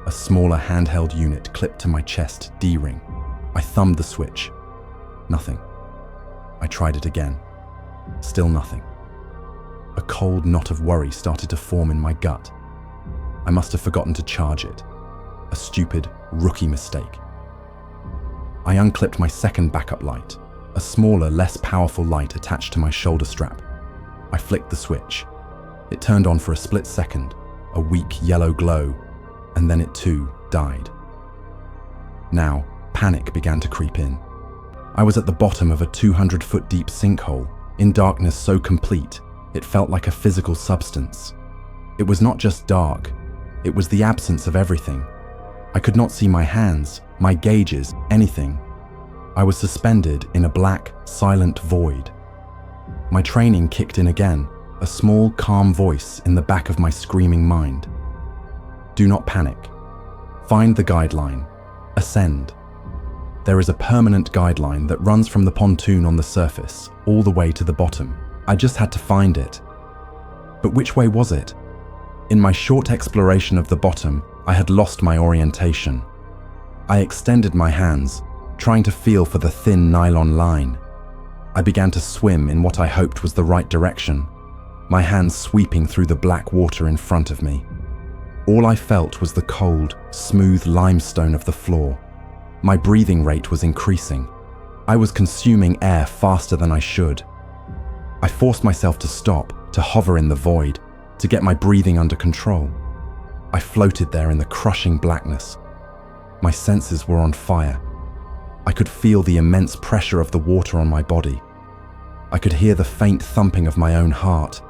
a smaller handheld unit clipped to my chest D-ring. I thumbed the switch. Nothing. I tried it again. Still nothing. A cold knot of worry started to form in my gut. I must have forgotten to charge it. A stupid, rookie mistake. I unclipped my second backup light, a smaller, less powerful light attached to my shoulder strap. I flicked the switch. It turned on for a split second, a weak yellow glow, and then it too died. Now, panic began to creep in. I was at the bottom of a 200-foot deep sinkhole, in darkness so complete, it felt like a physical substance. It was not just dark, it was the absence of everything. I could not see my hands, my gauges, anything. I was suspended in a black, silent void. My training kicked in again, a small, calm voice in the back of my screaming mind. Do not panic. Find the guideline. Ascend. There is a permanent guideline that runs from the pontoon on the surface all the way to the bottom. I just had to find it. But which way was it? In my short exploration of the bottom, I had lost my orientation. I extended my hands, trying to feel for the thin nylon line. I began to swim in what I hoped was the right direction, my hands sweeping through the black water in front of me. All I felt was the cold, smooth limestone of the floor. My breathing rate was increasing. I was consuming air faster than I should. I forced myself to stop, to hover in the void, to get my breathing under control. I floated there in the crushing blackness. My senses were on fire. I could feel the immense pressure of the water on my body. I could hear the faint thumping of my own heart.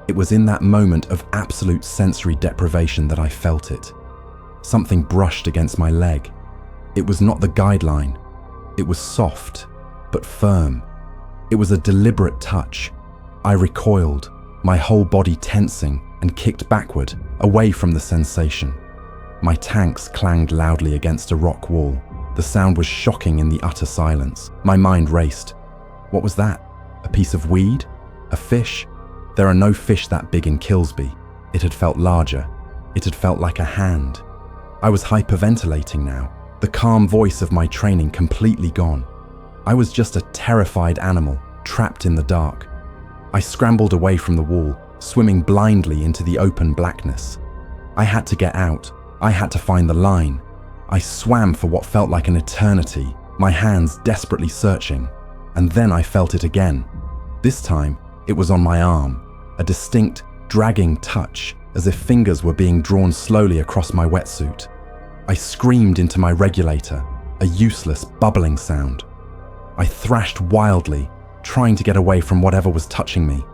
It was in that moment of absolute sensory deprivation that I felt it. Something brushed against my leg. It was not the guideline. It was soft, but firm. It was a deliberate touch. I recoiled, my whole body tensing, and kicked backward, away from the sensation. My tanks clanged loudly against a rock wall. The sound was shocking in the utter silence. My mind raced. What was that? A piece of weed? A fish? There are no fish that big in Kilsby. It had felt larger. It had felt like a hand. I was hyperventilating now, the calm voice of my training completely gone. I was just a terrified animal, trapped in the dark. I scrambled away from the wall, swimming blindly into the open blackness. I had to get out. I had to find the line. I swam for what felt like an eternity, my hands desperately searching. And then I felt it again. This time, it was on my arm, a distinct, dragging touch, as if fingers were being drawn slowly across my wetsuit. I screamed into my regulator, a useless, bubbling sound. I thrashed wildly, trying to get away from whatever was touching me.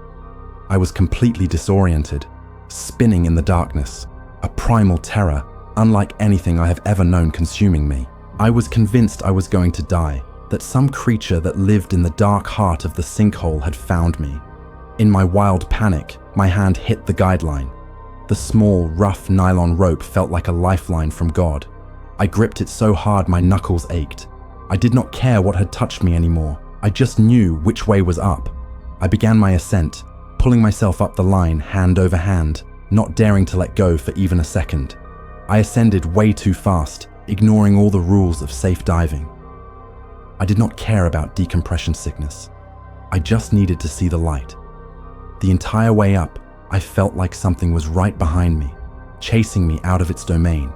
I was completely disoriented, spinning in the darkness, a primal terror unlike anything I have ever known consuming me. I was convinced I was going to die, that some creature that lived in the dark heart of the sinkhole had found me. In my wild panic, my hand hit the guideline. The small, rough nylon rope felt like a lifeline from God. I gripped it so hard my knuckles ached. I did not care what had touched me anymore. I just knew which way was up. I began my ascent, pulling myself up the line hand over hand, not daring to let go for even a second. I ascended way too fast, ignoring all the rules of safe diving. I did not care about decompression sickness. I just needed to see the light. The entire way up, I felt like something was right behind me, chasing me out of its domain.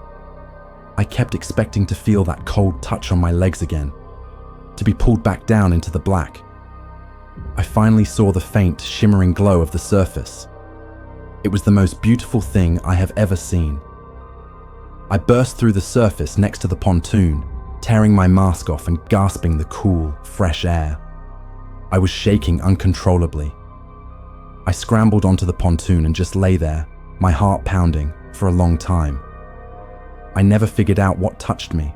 I kept expecting to feel that cold touch on my legs again, to be pulled back down into the black. I finally saw the faint, shimmering glow of the surface. It was the most beautiful thing I have ever seen. I burst through the surface next to the pontoon, tearing my mask off and gasping the cool, fresh air. I was shaking uncontrollably. I scrambled onto the pontoon and just lay there, my heart pounding, for a long time. I never figured out what touched me.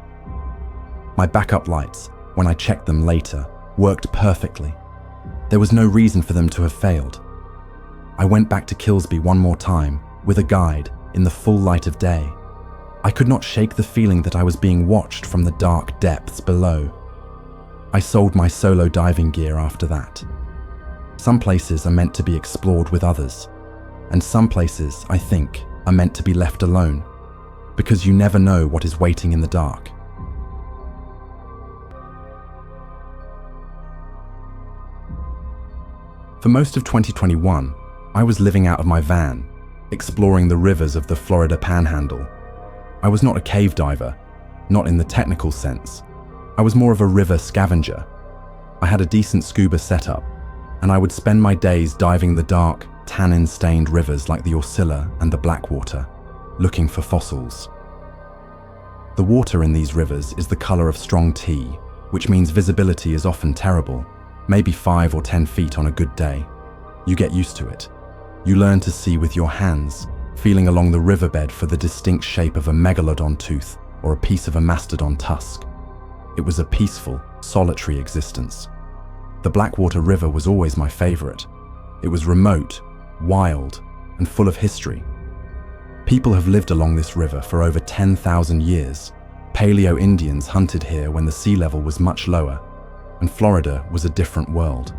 My backup lights, when I checked them later, worked perfectly. There was no reason for them to have failed. I went back to Kilsby one more time, with a guide, in the full light of day. I could not shake the feeling that I was being watched from the dark depths below. I sold my solo diving gear after that. Some places are meant to be explored with others, and some places, I think, are meant to be left alone, because you never know what is waiting in the dark. For most of 2021, I was living out of my van, exploring the rivers of the Florida Panhandle. I was not a cave diver, not in the technical sense. I was more of a river scavenger. I had a decent scuba setup, and I would spend my days diving the dark, tannin-stained rivers like the Orcilla and the Blackwater, looking for fossils. The water in these rivers is the color of strong tea, which means visibility is often terrible, maybe 5 or 10 feet on a good day. You get used to it. You learn to see with your hands, feeling along the riverbed for the distinct shape of a megalodon tooth or a piece of a mastodon tusk. It was a peaceful, solitary existence. The Blackwater River was always my favorite. It was remote, wild, and full of history. People have lived along this river for over 10,000 years. Paleo-Indians hunted here when the sea level was much lower, and Florida was a different world.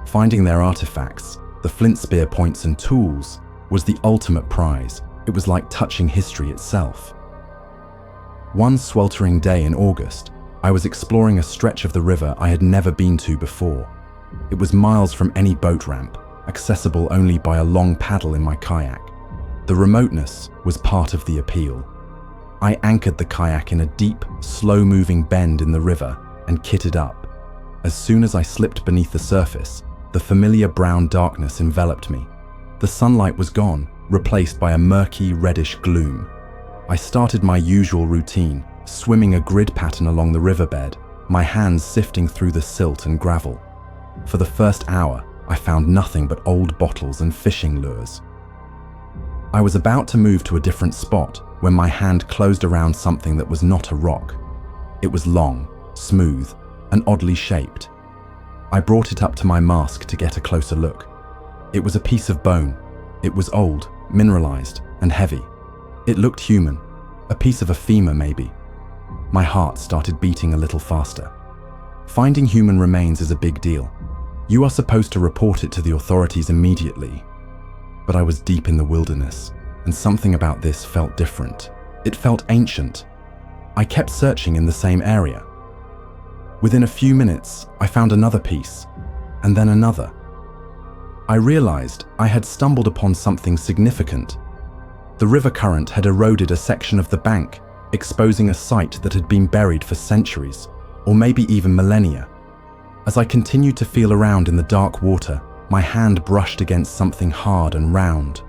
Finding their artifacts, the flint spear points and tools, was the ultimate prize. It was like touching history itself. One sweltering day in August, I was exploring a stretch of the river I had never been to before. It was miles from any boat ramp, accessible only by a long paddle in my kayak. The remoteness was part of the appeal. I anchored the kayak in a deep, slow-moving bend in the river and kitted up. As soon as I slipped beneath the surface, the familiar brown darkness enveloped me. The sunlight was gone, replaced by a murky, reddish gloom. I started my usual routine, swimming a grid pattern along the riverbed, my hands sifting through the silt and gravel. For the first hour, I found nothing but old bottles and fishing lures. I was about to move to a different spot when my hand closed around something that was not a rock. It was long, smooth, and oddly shaped. I brought it up to my mask to get a closer look. It was a piece of bone. It was old, mineralized, and heavy. It looked human, a piece of a femur maybe. My heart started beating a little faster. Finding human remains is a big deal. You are supposed to report it to the authorities immediately. But I was deep in the wilderness. and something about this felt different. It felt ancient. I kept searching in the same area. Within a few minutes, I found another piece, and then another. I realized I had stumbled upon something significant. The river current had eroded a section of the bank, exposing a site that had been buried for centuries, or maybe even millennia. As I continued to feel around in the dark water, my hand brushed against something hard and round.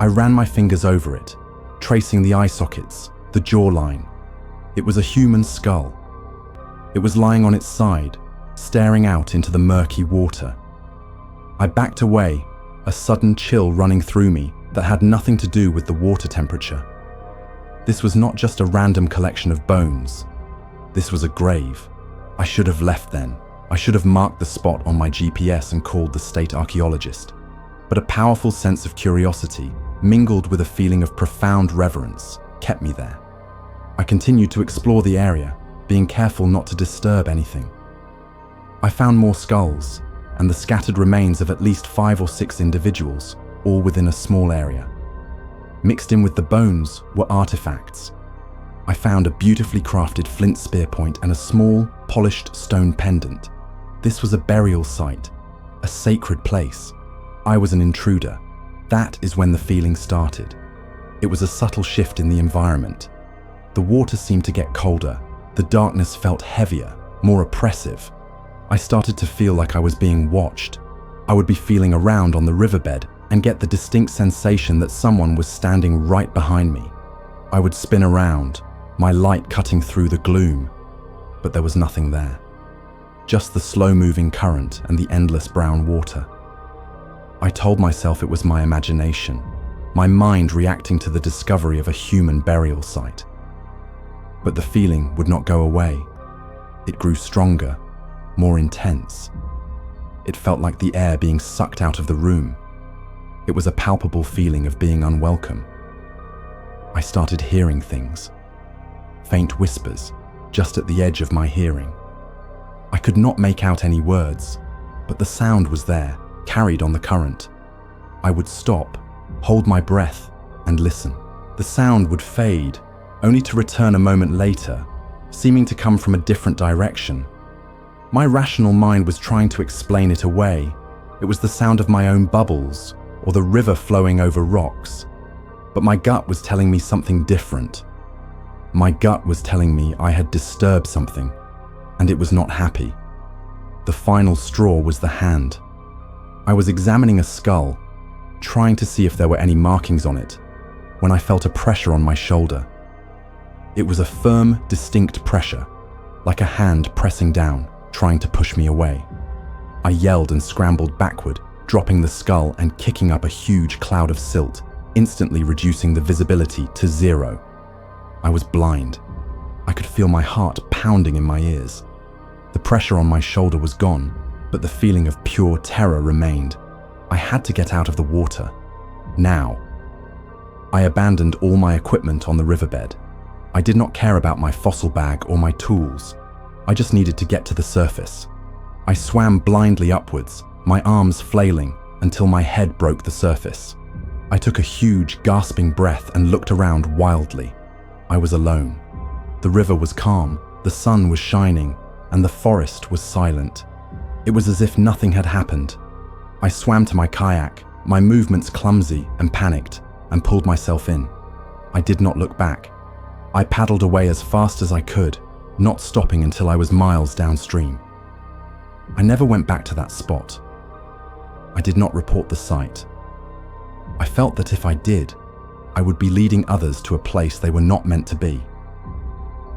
I ran my fingers over it, tracing the eye sockets, the jawline. It was a human skull. It was lying on its side, staring out into the murky water. I backed away, a sudden chill running through me that had nothing to do with the water temperature. This was not just a random collection of bones. This was a grave. I should have left then. I should have marked the spot on my GPS and called the state archaeologist. But a powerful sense of curiosity, mingled with a feeling of profound reverence, kept me there. I continued to explore the area, being careful not to disturb anything. I found more skulls, and the scattered remains of at least 5 or 6 individuals, all within a small area. Mixed in with the bones were artifacts. I found a beautifully crafted flint spear point and a small, polished stone pendant. This was a burial site, a sacred place. I was an intruder. That is when the feeling started. It was a subtle shift in the environment. The water seemed to get colder. The darkness felt heavier, more oppressive. I started to feel like I was being watched. I would be feeling around on the riverbed and get the distinct sensation that someone was standing right behind me. I would spin around, my light cutting through the gloom, but there was nothing there. Just the slow-moving current and the endless brown water. I told myself it was my imagination, my mind reacting to the discovery of a human burial site. But the feeling would not go away. It grew stronger, more intense. It felt like the air being sucked out of the room. It was a palpable feeling of being unwelcome. I started hearing things. Faint whispers, just at the edge of my hearing. I could not make out any words, but the sound was there, carried on the current. I would stop, hold my breath, and listen. The sound would fade, only to return a moment later, seeming to come from a different direction. My rational mind was trying to explain it away. It was the sound of my own bubbles, or the river flowing over rocks. But my gut was telling me something different. My gut was telling me I had disturbed something, and it was not happy. The final straw was the hand. I was examining a skull, trying to see if there were any markings on it, when I felt a pressure on my shoulder. It was a firm, distinct pressure, like a hand pressing down, trying to push me away. I yelled and scrambled backward, dropping the skull and kicking up a huge cloud of silt, instantly reducing the visibility to 0. I was blind. I could feel my heart pounding in my ears. The pressure on my shoulder was gone, but the feeling of pure terror remained. I had to get out of the water. Now. I abandoned all my equipment on the riverbed. I did not care about my fossil bag or my tools. I just needed to get to the surface. I swam blindly upwards, my arms flailing, until my head broke the surface. I took a huge, gasping breath and looked around wildly. I was alone. The river was calm, the sun was shining, and the forest was silent. It was as if nothing had happened. I swam to my kayak, my movements clumsy and panicked, and pulled myself in. I did not look back. I paddled away as fast as I could, not stopping until I was miles downstream. I never went back to that spot. I did not report the sight. I felt that if I did, I would be leading others to a place they were not meant to be.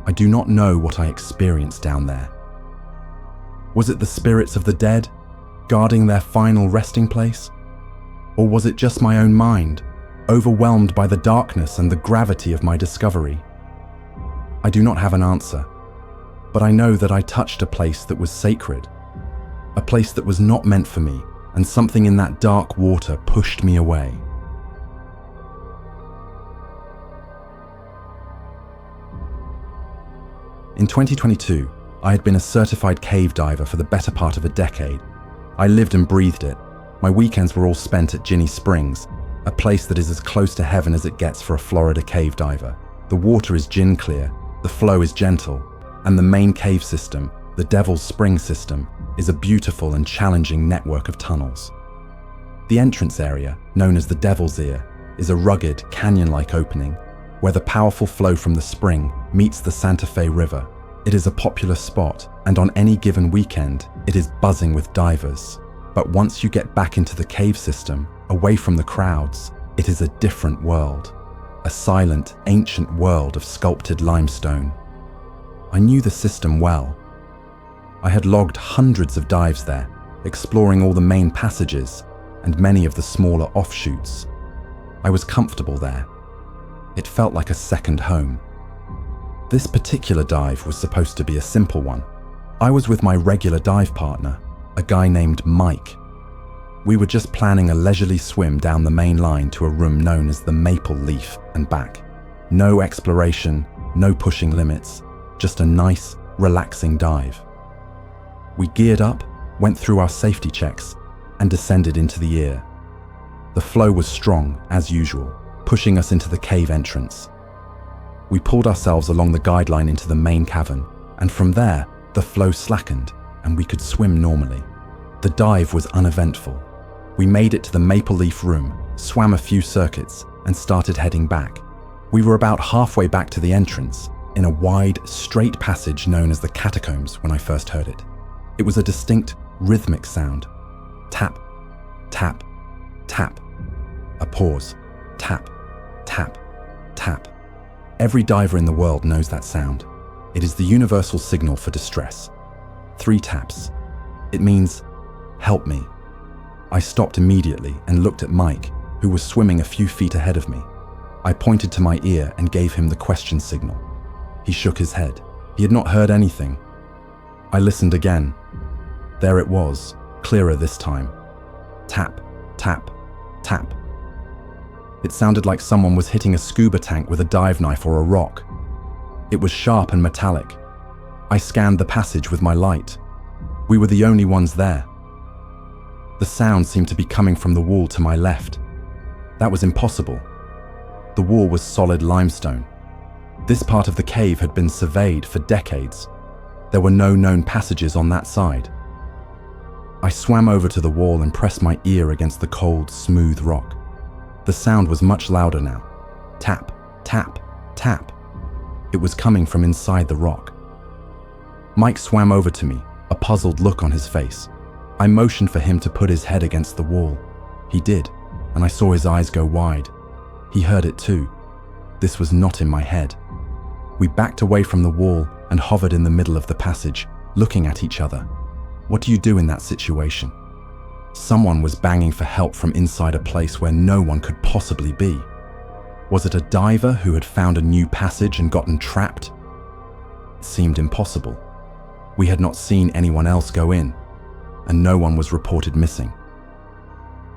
I do not know what I experienced down there. Was it the spirits of the dead, guarding their final resting place? Or was it just my own mind, overwhelmed by the darkness and the gravity of my discovery? I do not have an answer, but I know that I touched a place that was sacred, a place that was not meant for me, and something in that dark water pushed me away. In 2022, I had been a certified cave diver for the better part of a decade. I lived and breathed it. My weekends were all spent at Ginny Springs, a place that is as close to heaven as it gets for a Florida cave diver. The water is gin clear, the flow is gentle, and the main cave system, the Devil's Spring system, is a beautiful and challenging network of tunnels. The entrance area, known as the Devil's Ear, is a rugged, canyon-like opening where the powerful flow from the spring meets the Santa Fe River. It is a popular spot, and on any given weekend, it is buzzing with divers. But once you get back into the cave system, away from the crowds, it is a different world. A silent, ancient world of sculpted limestone. I knew the system well. I had logged hundreds of dives there, exploring all the main passages and many of the smaller offshoots. I was comfortable there. It felt like a second home. This particular dive was supposed to be a simple one. I was with my regular dive partner, a guy named Mike. We were just planning a leisurely swim down the main line to a room known as the Maple Leaf and back. No exploration, no pushing limits, just a nice, relaxing dive. We geared up, went through our safety checks, and descended into the ear. The flow was strong, as usual, pushing us into the cave entrance. We pulled ourselves along the guideline into the main cavern, and from there, the flow slackened, and we could swim normally. The dive was uneventful. We made it to the Maple Leaf room, swam a few circuits, and started heading back. We were about halfway back to the entrance, in a wide, straight passage known as the catacombs when I first heard it. It was a distinct, rhythmic sound. Tap, tap, tap. A pause. Tap, tap, tap. Every diver in the world knows that sound. It is the universal signal for distress. 3 taps. It means, help me. I stopped immediately and looked at Mike, who was swimming a few feet ahead of me. I pointed to my ear and gave him the question signal. He shook his head. He had not heard anything. I listened again. There it was, clearer this time. Tap, tap, tap. It sounded like someone was hitting a scuba tank with a dive knife or a rock. It was sharp and metallic. I scanned the passage with my light. We were the only ones there. The sound seemed to be coming from the wall to my left. That was impossible. The wall was solid limestone. This part of the cave had been surveyed for decades. There were no known passages on that side. I swam over to the wall and pressed my ear against the cold, smooth rock. The sound was much louder now. Tap, tap, tap. It was coming from inside the rock. Mike swam over to me, a puzzled look on his face. I motioned for him to put his head against the wall. He did, and I saw his eyes go wide. He heard it too. This was not in my head. We backed away from the wall and hovered in the middle of the passage, looking at each other. What do you do in that situation? Someone was banging for help from inside a place where no one could possibly be. Was it a diver who had found a new passage and gotten trapped? It seemed impossible. We had not seen anyone else go in, and no one was reported missing.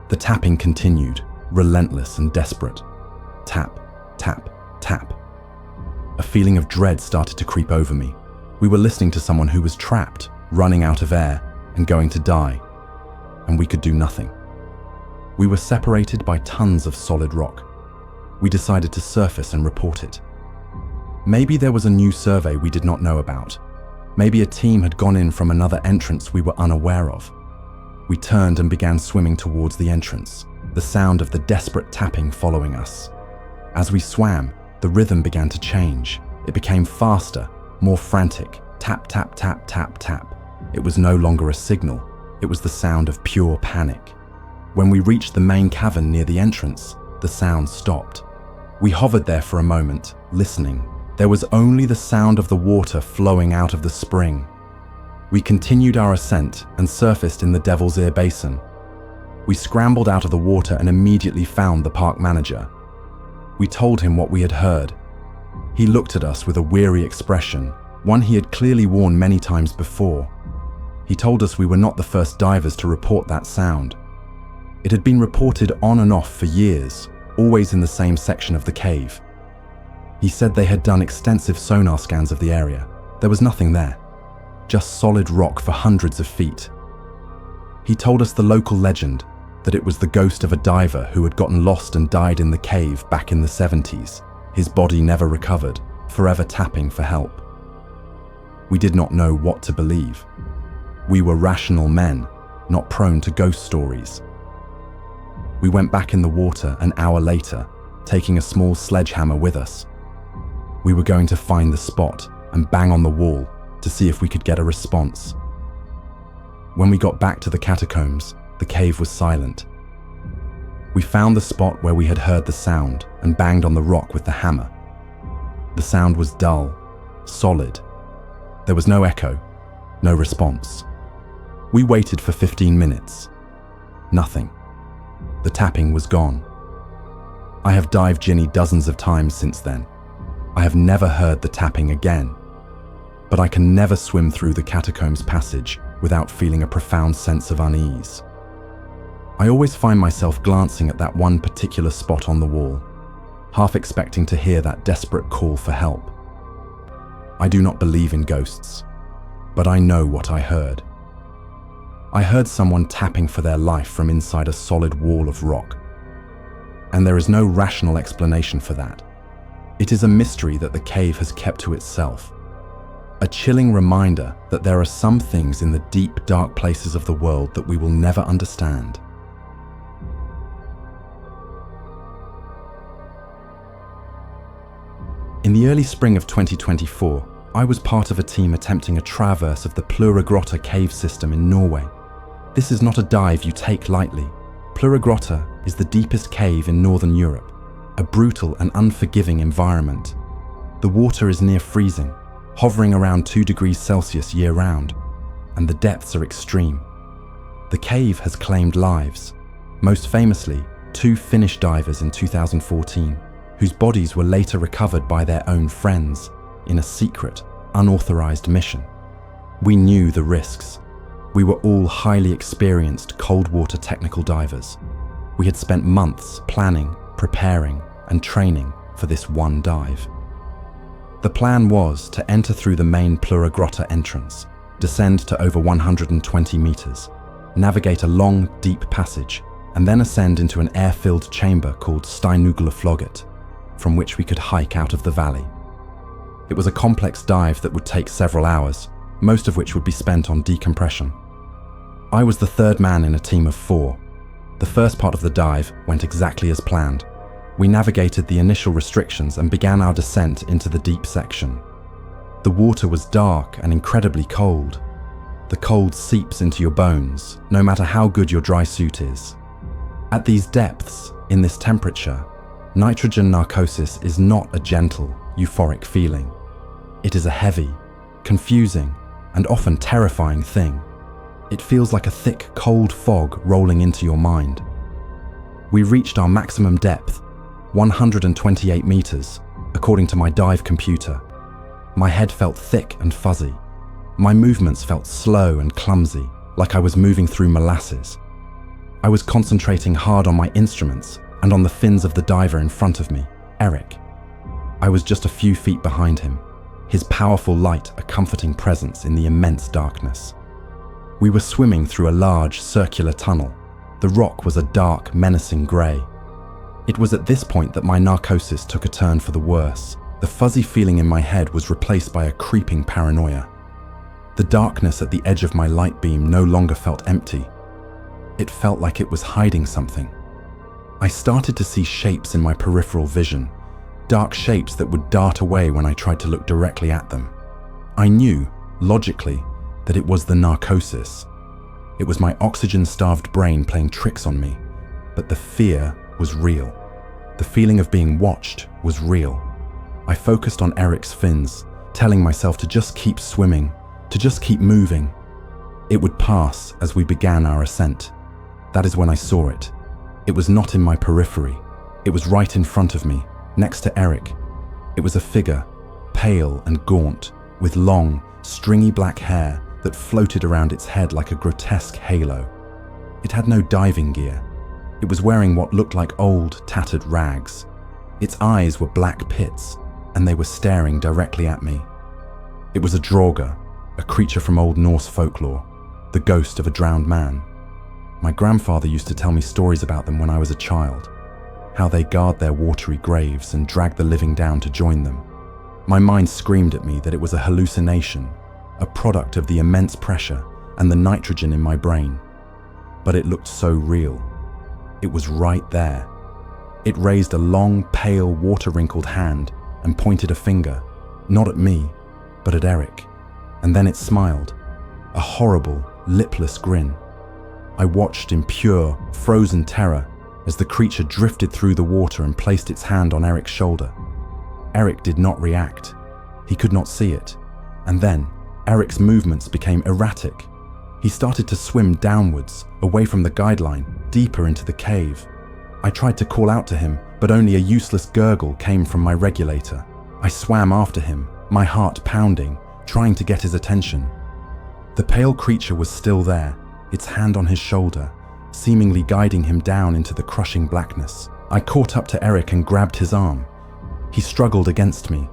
The tapping continued, relentless and desperate. Tap, tap, tap. A feeling of dread started to creep over me. We were listening to someone who was trapped, running out of air, and going to die, and we could do nothing. We were separated by tons of solid rock. We decided to surface and report it. Maybe there was a new survey we did not know about. Maybe a team had gone in from another entrance we were unaware of. We turned and began swimming towards the entrance, the sound of the desperate tapping following us. As we swam, the rhythm began to change. It became faster, more frantic. Tap, tap, tap, tap, tap. It was no longer a signal. It was the sound of pure panic. When we reached the main cavern near the entrance, the sound stopped. We hovered there for a moment, listening. There was only the sound of the water flowing out of the spring. We continued our ascent and surfaced in the Devil's Ear Basin. We scrambled out of the water and immediately found the park manager. We told him what we had heard. He looked at us with a weary expression, one he had clearly worn many times before. He told us we were not the first divers to report that sound. It had been reported on and off for years, always in the same section of the cave. He said they had done extensive sonar scans of the area. There was nothing there, just solid rock for hundreds of feet. He told us the local legend, that it was the ghost of a diver who had gotten lost and died in the cave back in the 70s, his body never recovered, forever tapping for help. We did not know what to believe. We were rational men, not prone to ghost stories. We went back in the water an hour later, taking a small sledgehammer with us. We were going to find the spot and bang on the wall to see if we could get a response. When we got back to the catacombs, the cave was silent. We found the spot where we had heard the sound and banged on the rock with the hammer. The sound was dull, solid. There was no echo, no response. We waited for 15 minutes. Nothing. The tapping was gone. I have dived Ginny dozens of times since then. I have never heard the tapping again. But I can never swim through the catacombs passage without feeling a profound sense of unease. I always find myself glancing at that one particular spot on the wall, half expecting to hear that desperate call for help. I do not believe in ghosts, but I know what I heard. I heard someone tapping for their life from inside a solid wall of rock. And there is no rational explanation for that. It is a mystery that the cave has kept to itself. A chilling reminder that there are some things in the deep, dark places of the world that we will never understand. In the early spring of 2024, I was part of a team attempting a traverse of the Pluragrotta cave system in Norway. This is not a dive you take lightly. Pluragrotta is the deepest cave in Northern Europe, a brutal and unforgiving environment. The water is near freezing, hovering around 2 degrees Celsius year-round, and the depths are extreme. The cave has claimed lives, most famously 2 Finnish divers in 2014, whose bodies were later recovered by their own friends in a secret, unauthorized mission. We knew the risks. We were all highly experienced cold water technical divers. We had spent months planning, preparing, and training for this one dive. The plan was to enter through the main Pluragrotta entrance, descend to over 120 meters, navigate a long, deep passage, and then ascend into an air-filled chamber called Steinuglaflogget, from which we could hike out of the valley. It was a complex dive that would take several hours, most of which would be spent on decompression. I was the third man in a team of 4. The first part of the dive went exactly as planned. We navigated the initial restrictions and began our descent into the deep section. The water was dark and incredibly cold. The cold seeps into your bones, no matter how good your dry suit is. At these depths, in this temperature, nitrogen narcosis is not a gentle, euphoric feeling. It is a heavy, confusing, and often terrifying thing. It feels like a thick, cold fog rolling into your mind. We reached our maximum depth, 128 meters, according to my dive computer. My head felt thick and fuzzy. My movements felt slow and clumsy, like I was moving through molasses. I was concentrating hard on my instruments and on the fins of the diver in front of me, Eric. I was just a few feet behind him, his powerful light a comforting presence in the immense darkness. We were swimming through a large, circular tunnel. The rock was a dark, menacing grey. It was at this point that my narcosis took a turn for the worse. The fuzzy feeling in my head was replaced by a creeping paranoia. The darkness at the edge of my light beam no longer felt empty. It felt like it was hiding something. I started to see shapes in my peripheral vision, dark shapes that would dart away when I tried to look directly at them. I knew, logically, that it was the narcosis. It was my oxygen-starved brain playing tricks on me, but the fear was real. The feeling of being watched was real. I focused on Eric's fins, telling myself to just keep swimming, to just keep moving. It would pass as we began our ascent. That is when I saw it. It was not in my periphery. It was right in front of me, next to Eric. It was a figure, pale and gaunt, with long, stringy black hair that floated around its head like a grotesque halo. It had no diving gear. It was wearing what looked like old, tattered rags. Its eyes were black pits, and they were staring directly at me. It was a draugr, a creature from Old Norse folklore, the ghost of a drowned man. My grandfather used to tell me stories about them when I was a child, how they guard their watery graves and drag the living down to join them. My mind screamed at me that it was a hallucination, a product of the immense pressure and the nitrogen in my brain. But it looked so real. It was right there. It raised a long, pale, water-wrinkled hand and pointed a finger, not at me, but at Eric. And then it smiled, a horrible, lipless grin. I watched in pure, frozen terror as the creature drifted through the water and placed its hand on Eric's shoulder. Eric did not react. He could not see it. And then, Eric's movements became erratic. He started to swim downwards, away from the guideline, deeper into the cave. I tried to call out to him, but only a useless gurgle came from my regulator. I swam after him, my heart pounding, trying to get his attention. The pale creature was still there, its hand on his shoulder, seemingly guiding him down into the crushing blackness. I caught up to Eric and grabbed his arm. He struggled against me,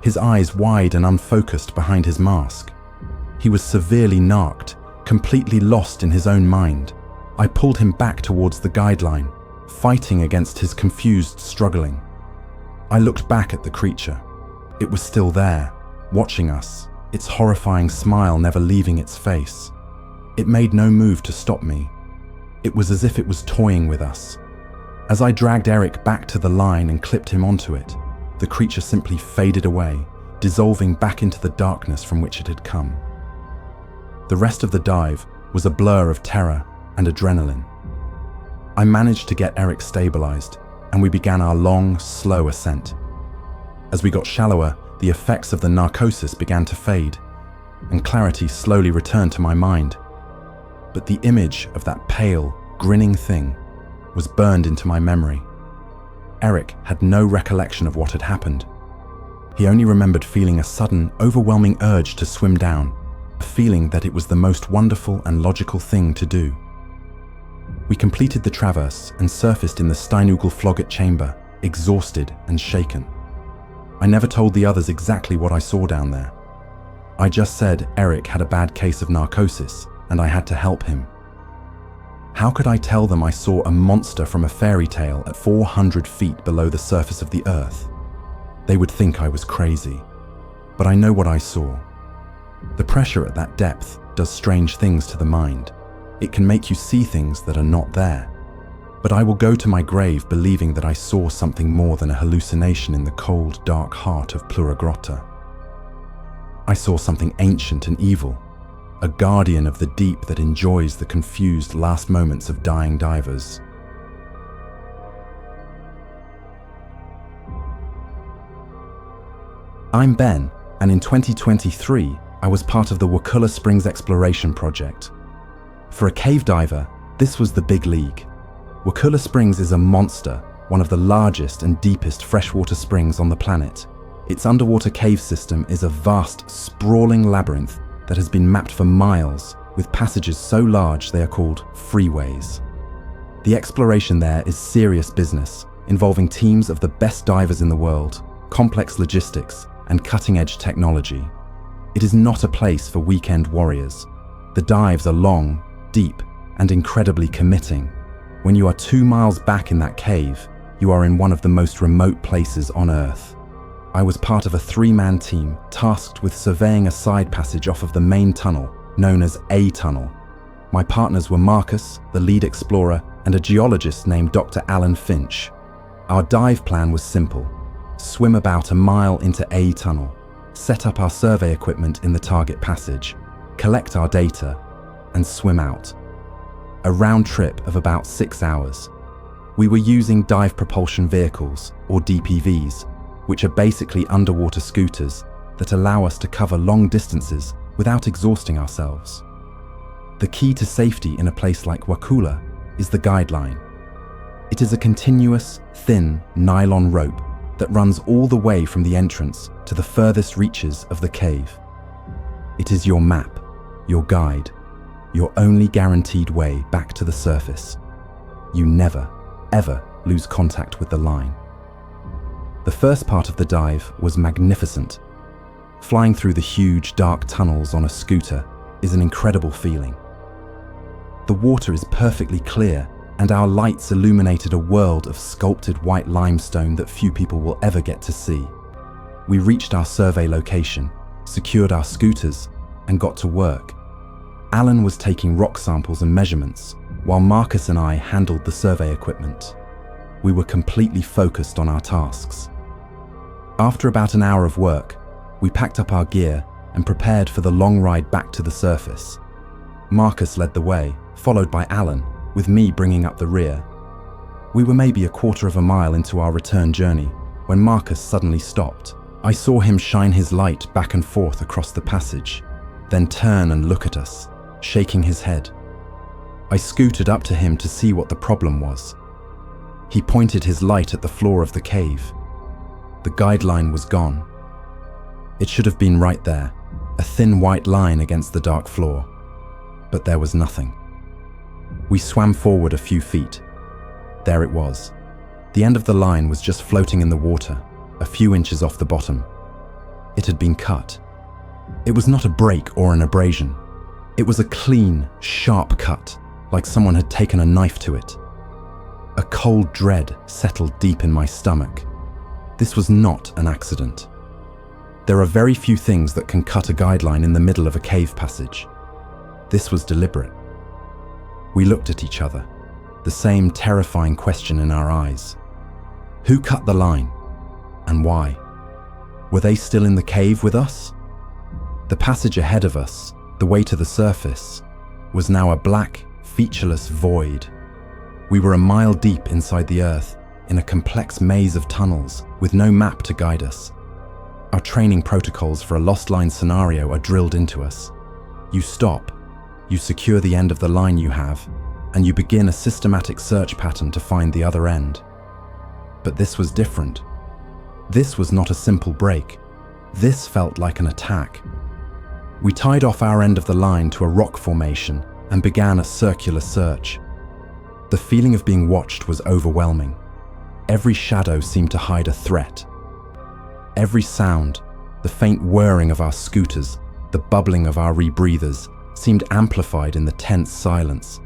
his eyes wide and unfocused behind his mask. He was severely narked, completely lost in his own mind. I pulled him back towards the guideline, fighting against his confused struggling. I looked back at the creature. It was still there, watching us, its horrifying smile never leaving its face. It made no move to stop me. It was as if it was toying with us. As I dragged Eric back to the line and clipped him onto it, the creature simply faded away, dissolving back into the darkness from which it had come. The rest of the dive was a blur of terror and adrenaline. I managed to get Eric stabilized, and we began our long, slow ascent. As we got shallower, the effects of the narcosis began to fade, and clarity slowly returned to my mind. But the image of that pale, grinning thing was burned into my memory. Eric had no recollection of what had happened. He only remembered feeling a sudden, overwhelming urge to swim down, a feeling that it was the most wonderful and logical thing to do. We completed the traverse and surfaced in the Steinugel-Flogget chamber, exhausted and shaken. I never told the others exactly what I saw down there. I just said Eric had a bad case of narcosis and I had to help him. How could I tell them I saw a monster from a fairy tale at 400 feet below the surface of the earth? They would think I was crazy. But I know what I saw. The pressure at that depth does strange things to the mind. It can make you see things that are not there. But I will go to my grave believing that I saw something more than a hallucination in the cold, dark heart of Pluragrotta. I saw something ancient and evil, a guardian of the deep that enjoys the confused last moments of dying divers. I'm Ben, and in 2023, I was part of the Wakula Springs Exploration Project. For a cave diver, this was the big league. Wakula Springs is a monster, one of the largest and deepest freshwater springs on the planet. Its underwater cave system is a vast, sprawling labyrinth that has been mapped for miles, with passages so large they are called freeways. The exploration there is serious business, involving teams of the best divers in the world, complex logistics, and cutting-edge technology. It is not a place for weekend warriors. The dives are long, deep, and incredibly committing. When you are 2 miles back in that cave, you are in one of the most remote places on Earth. I was part of a 3-man team tasked with surveying a side passage off of the main tunnel, known as A Tunnel. My partners were Marcus, the lead explorer, and a geologist named Dr. Alan Finch. Our dive plan was simple: swim about a mile into A Tunnel, set up our survey equipment in the target passage, collect our data, and swim out. A round trip of about 6 hours. We were using dive propulsion vehicles, or DPVs, which are basically underwater scooters that allow us to cover long distances without exhausting ourselves. The key to safety in a place like Wakula is the guideline. It is a continuous, thin nylon rope that runs all the way from the entrance to the furthest reaches of the cave. It is your map, your guide, your only guaranteed way back to the surface. You never, ever lose contact with the line. The first part of the dive was magnificent. Flying through the huge, dark tunnels on a scooter is an incredible feeling. The water is perfectly clear, and our lights illuminated a world of sculpted white limestone that few people will ever get to see. We reached our survey location, secured our scooters, and got to work. Alan was taking rock samples and measurements, while Marcus and I handled the survey equipment. We were completely focused on our tasks. After about an hour of work, we packed up our gear and prepared for the long ride back to the surface. Marcus led the way, followed by Alan, with me bringing up the rear. We were maybe a quarter of a mile into our return journey when Marcus suddenly stopped. I saw him shine his light back and forth across the passage, then turn and look at us, shaking his head. I scooted up to him to see what the problem was. He pointed his light at the floor of the cave. The guideline was gone. It should have been right there, a thin white line against the dark floor. But there was nothing. We swam forward a few feet. There it was. The end of the line was just floating in the water, a few inches off the bottom. It had been cut. It was not a break or an abrasion. It was a clean, sharp cut, like someone had taken a knife to it. A cold dread settled deep in my stomach. This was not an accident. There are very few things that can cut a guideline in the middle of a cave passage. This was deliberate. We looked at each other, the same terrifying question in our eyes. Who cut the line, and why? Were they still in the cave with us? The passage ahead of us, the way to the surface, was now a black, featureless void. We were a mile deep inside the earth, in a complex maze of tunnels with no map to guide us. Our training protocols for a lost line scenario are drilled into us. You stop, you secure the end of the line you have, and you begin a systematic search pattern to find the other end. But this was different. This was not a simple break. This felt like an attack. We tied off our end of the line to a rock formation and began a circular search. The feeling of being watched was overwhelming. Every shadow seemed to hide a threat. Every sound, the faint whirring of our scooters, the bubbling of our rebreathers, seemed amplified in the tense silence.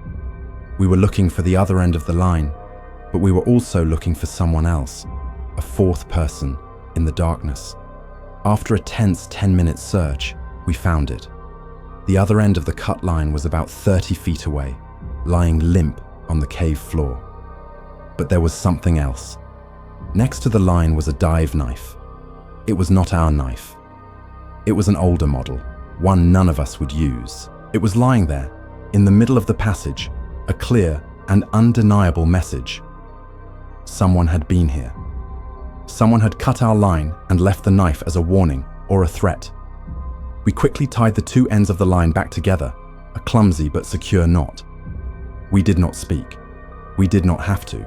We were looking for the other end of the line, but we were also looking for someone else, a fourth person, in the darkness. After a tense 10-minute search, we found it. The other end of the cut line was about 30 feet away, lying limp on the cave floor. But there was something else. Next to the line was a dive knife. It was not our knife. It was an older model, one none of us would use. It was lying there, in the middle of the passage, a clear and undeniable message. Someone had been here. Someone had cut our line and left the knife as a warning or a threat. We quickly tied the two ends of the line back together, a clumsy but secure knot. We did not speak. We did not have to.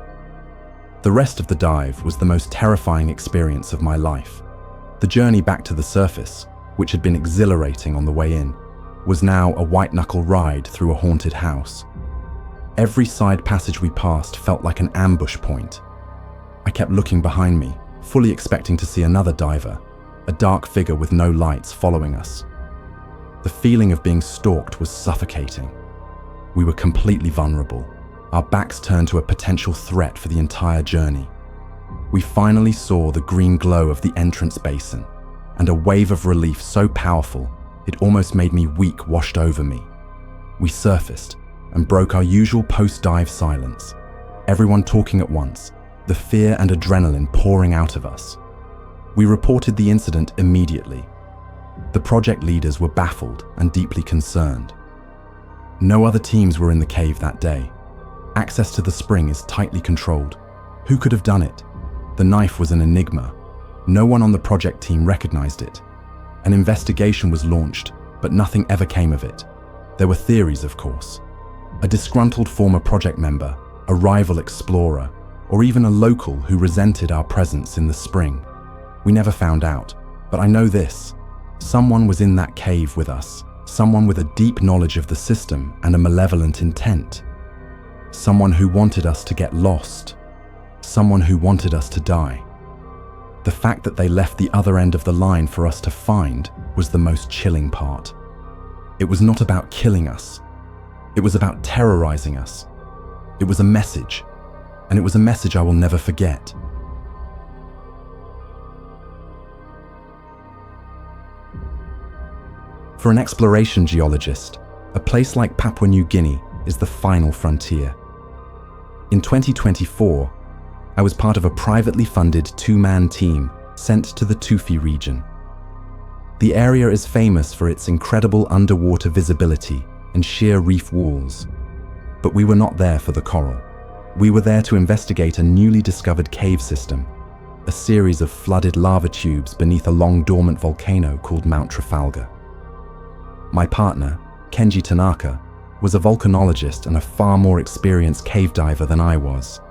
The rest of the dive was the most terrifying experience of my life. The journey back to the surface, which had been exhilarating on the way in, was now a white-knuckle ride through a haunted house. Every side passage we passed felt like an ambush point. I kept looking behind me, fully expecting to see another diver, a dark figure with no lights following us. The feeling of being stalked was suffocating. We were completely vulnerable, our backs turned to a potential threat for the entire journey. We finally saw the green glow of the entrance basin, and a wave of relief so powerful it almost made me weak washed over me. We surfaced and broke our usual post-dive silence, everyone talking at once, the fear and adrenaline pouring out of us. We reported the incident immediately. The project leaders were baffled and deeply concerned. No other teams were in the cave that day. Access to the spring is tightly controlled. Who could have done it? The knife was an enigma. No one on the project team recognized it. An investigation was launched, but nothing ever came of it. There were theories, of course. A disgruntled former project member, a rival explorer, or even a local who resented our presence in the spring. We never found out, but I know this. Someone was in that cave with us, someone with a deep knowledge of the system and a malevolent intent. Someone who wanted us to get lost. Someone who wanted us to die. The fact that they left the other end of the line for us to find was the most chilling part. It was not about killing us. It was about terrorizing us. It was a message, and it was a message I will never forget. For an exploration geologist, a place like Papua New Guinea is the final frontier. In 2024, I was part of a privately funded two-man team sent to the Tufi region. The area is famous for its incredible underwater visibility and sheer reef walls. But we were not there for the coral. We were there to investigate a newly discovered cave system, a series of flooded lava tubes beneath a long dormant volcano called Mount Trafalgar. My partner, Kenji Tanaka, was a volcanologist and a far more experienced cave diver than I was.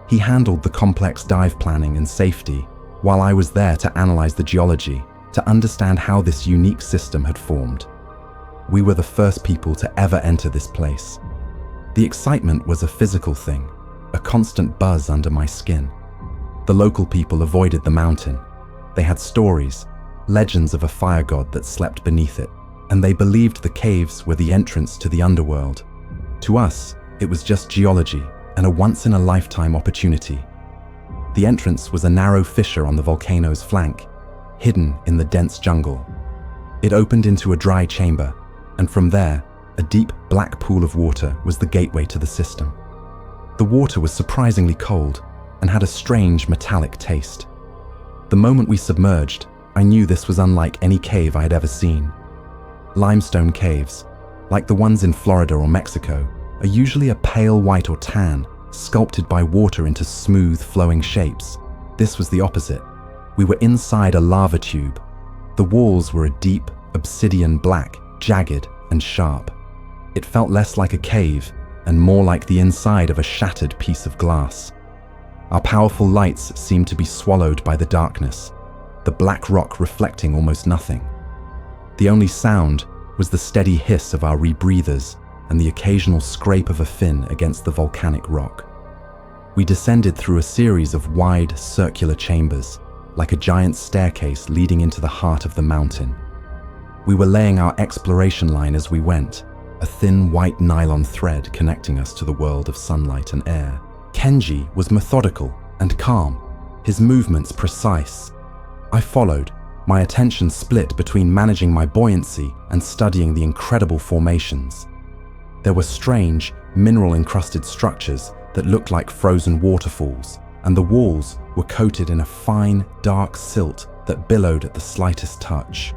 He handled the complex dive planning and safety, while I was there to analyze the geology, to understand how this unique system had formed. We were the first people to ever enter this place. The excitement was a physical thing, a constant buzz under my skin. The local people avoided the mountain. They had stories, legends of a fire god that slept beneath it, and they believed the caves were the entrance to the underworld. To us, it was just geology and a once-in-a-lifetime opportunity. The entrance was a narrow fissure on the volcano's flank, hidden in the dense jungle. It opened into a dry chamber, and from there, a deep black pool of water was the gateway to the system. The water was surprisingly cold and had a strange metallic taste. The moment we submerged, I knew this was unlike any cave I had ever seen. Limestone caves, like the ones in Florida or Mexico, are usually a pale white or tan, sculpted by water into smooth, flowing shapes. This was the opposite. We were inside a lava tube. The walls were a deep, obsidian black, jagged and sharp. It felt less like a cave and more like the inside of a shattered piece of glass. Our powerful lights seemed to be swallowed by the darkness, the black rock reflecting almost nothing. The only sound was the steady hiss of our rebreathers and the occasional scrape of a fin against the volcanic rock. We descended through a series of wide, circular chambers, like a giant staircase leading into the heart of the mountain. We were laying our exploration line as we went, a thin white nylon thread connecting us to the world of sunlight and air. Kenji was methodical and calm, his movements precise. I followed, my attention split between managing my buoyancy and studying the incredible formations. There were strange, mineral-encrusted structures that looked like frozen waterfalls, and the walls were coated in a fine, dark silt that billowed at the slightest touch.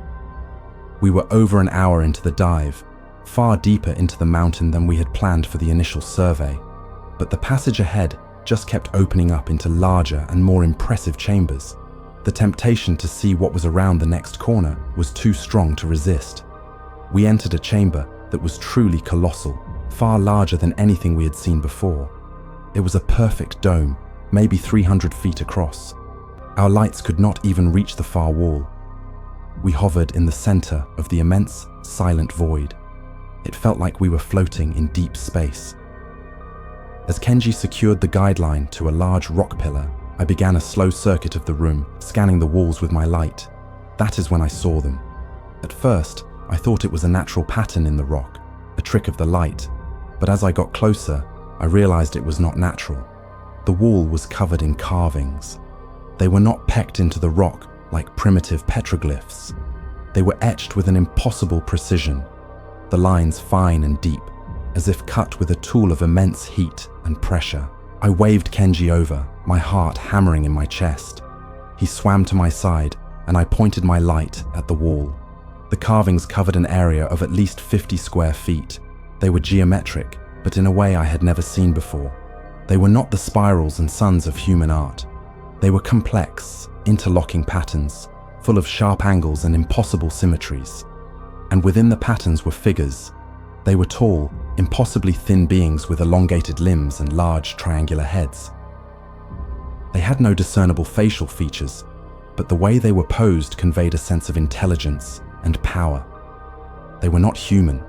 We were over an hour into the dive, far deeper into the mountain than we had planned for the initial survey, but the passage ahead just kept opening up into larger and more impressive chambers. The temptation to see what was around the next corner was too strong to resist. We entered a chamber that was truly colossal, far larger than anything we had seen before. It was a perfect dome, maybe 300 feet across. Our lights could not even reach the far wall. We hovered in the center of the immense, silent void. It felt like we were floating in deep space. As Kenji secured the guideline to a large rock pillar, I began a slow circuit of the room, scanning the walls with my light. That is when I saw them. At first, I thought it was a natural pattern in the rock, a trick of the light, but as I got closer, I realized it was not natural. The wall was covered in carvings. They were not pecked into the rock like primitive petroglyphs. They were etched with an impossible precision, the lines fine and deep, as if cut with a tool of immense heat and pressure. I waved Kenji over, my heart hammering in my chest. He swam to my side, and I pointed my light at the wall. The carvings covered an area of at least 50 square feet. They were geometric, but in a way I had never seen before. They were not the spirals and suns of human art. They were complex, interlocking patterns, full of sharp angles and impossible symmetries. And within the patterns were figures. They were tall, impossibly thin beings with elongated limbs and large triangular heads. They had no discernible facial features, but the way they were posed conveyed a sense of intelligence and power. They were not human.